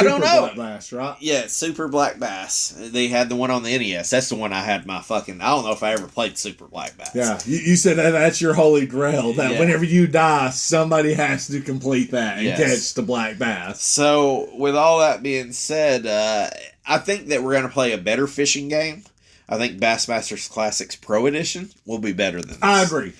[SPEAKER 1] don't know.
[SPEAKER 2] Black Bass, right?
[SPEAKER 1] Yeah, it's Super Black Bass. They had the one on the NES. That's the one I had I don't know if I ever played Super Black Bass.
[SPEAKER 2] Yeah, you said that's your holy grail. That whenever you die, somebody has to complete that and catch the Black Bass.
[SPEAKER 1] So, with all that being said, I think that we're going to play a better fishing game. I think Bassmaster Classic's Pro Edition will be better than this.
[SPEAKER 2] I agree.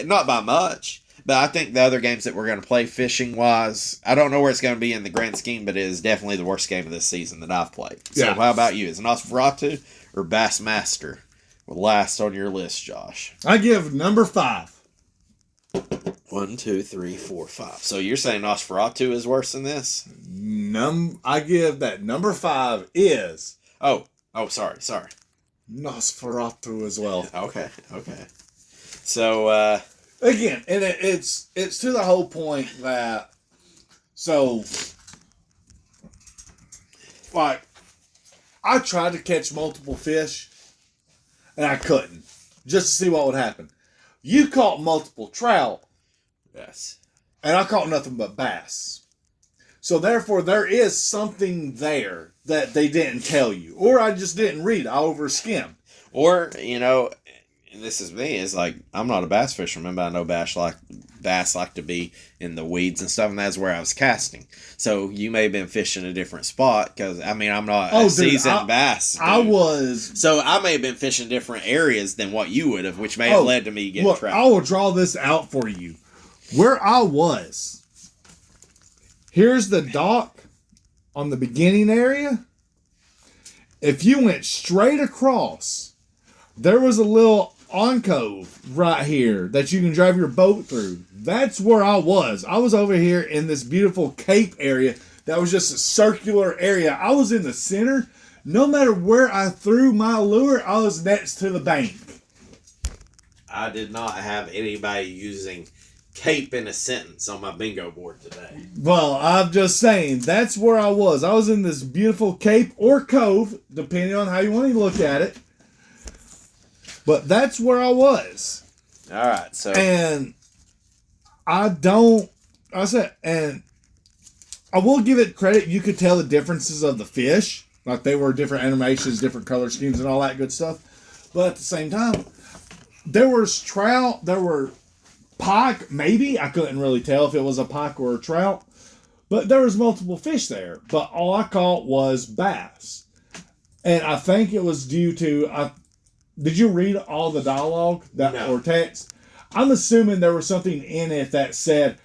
[SPEAKER 1] Not by much, but I think the other games that we're going to play fishing-wise, I don't know where it's going to be in the grand scheme, but it is definitely the worst game of this season that I've played. So how about you? Is it Nosferatu or Bassmaster last on your list, Josh?
[SPEAKER 2] I give number 5.
[SPEAKER 1] 1, 2, 3, 4, 5. So you're saying Nosferatu is worse than this?
[SPEAKER 2] I give that number 5 is...
[SPEAKER 1] Oh, sorry.
[SPEAKER 2] Nosferatu as well.
[SPEAKER 1] Okay. So,
[SPEAKER 2] again, and it's to the whole point that, I tried to catch multiple fish, and I couldn't, just to see what would happen. You caught multiple trout.
[SPEAKER 1] Yes.
[SPEAKER 2] and I caught nothing but bass. So therefore, there is something there that they didn't tell you, or I just didn't read. I overskimmed.
[SPEAKER 1] Or, and this is me, it's like, I'm not a bass fisherman, but I know bass like to be in the weeds and stuff, and that's where I was casting. So you may have been fishing a different spot, because, I'm not a seasoned bass dude.
[SPEAKER 2] I was.
[SPEAKER 1] So I may have been fishing different areas than what you would have, which may have led to me getting trapped.
[SPEAKER 2] I will draw this out for you. Where I was, here's the dock on the beginning area. If you went straight across, there was a little enclave right here that you can drive your boat through. That's where I was. I was over here in this beautiful cape area that was just a circular area. I was in the center. No matter where I threw my lure, I was next to the bank.
[SPEAKER 1] I did not have anybody using cape in a sentence on my bingo board today.
[SPEAKER 2] Well, I'm just saying, that's where I was. I was in this beautiful cape or cove, depending on how you want to look at it. But that's where I was.
[SPEAKER 1] All right, so.
[SPEAKER 2] And I will give it credit. You could tell the differences of the fish. Like they were different animations, different color schemes, and all that good stuff. But at the same time, there was trout, there were pike, maybe. I couldn't really tell if it was a pike or a trout. But there was multiple fish there. But all I caught was bass. And I think it was due to... Did you read all the dialogue or text? I'm assuming there was something in it that said,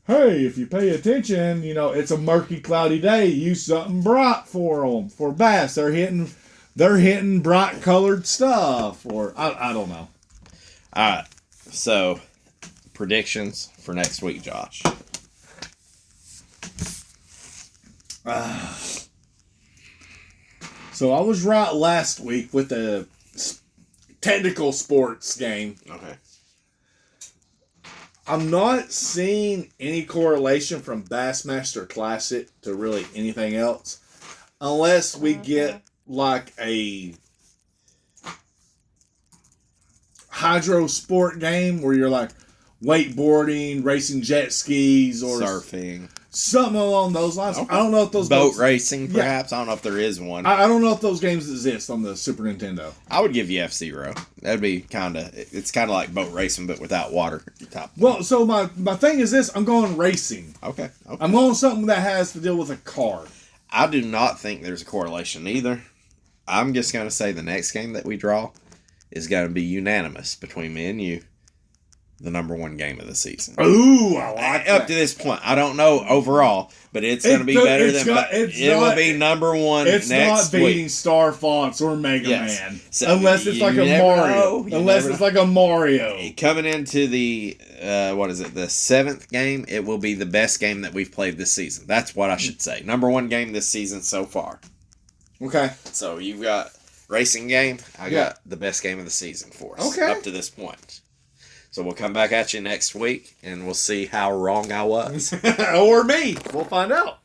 [SPEAKER 2] hey, if you pay attention, it's a murky, cloudy day. Use something bright for them, for bass. They're hitting bright colored stuff. Or I don't know.
[SPEAKER 1] All right. So, predictions for next week, Josh.
[SPEAKER 2] So I was right last week with the technical sports game.
[SPEAKER 1] Okay.
[SPEAKER 2] I'm not seeing any correlation from Bassmaster Classic to really anything else. Unless we get like a hydro sport game where you're like wakeboarding, racing jet skis, or
[SPEAKER 1] surfing.
[SPEAKER 2] Something along those lines. Okay. I don't know if those
[SPEAKER 1] boat racing, perhaps. Yeah. I don't know if there is one.
[SPEAKER 2] I don't know if those games exist on the Super Nintendo.
[SPEAKER 1] I would give you F-Zero. That'd be it's kind of like boat racing, but without water.
[SPEAKER 2] Well, so my thing is this: I'm going racing.
[SPEAKER 1] Okay.
[SPEAKER 2] I'm going something that has to deal with a car.
[SPEAKER 1] I do not think there's a correlation either. I'm just going to say the next game that we draw is going to be unanimous between me and you. The number one game of the season.
[SPEAKER 2] Ooh, I like that.
[SPEAKER 1] Up to this point, I don't know overall, but it's going to be better than. It will be number one next week. It's not beating
[SPEAKER 2] Star Fox or Mega Man, so unless it's like a Mario. Unless it's like a Mario.
[SPEAKER 1] Coming into the the seventh game, it will be the best game that we've played this season. That's what I should say. Number one game this season so far.
[SPEAKER 2] Okay.
[SPEAKER 1] So you've got racing game. I got the best game of the season for us.
[SPEAKER 2] Okay.
[SPEAKER 1] Up to this point. So we'll come back at you next week, and we'll see how wrong I was.
[SPEAKER 2] Or me. We'll find out.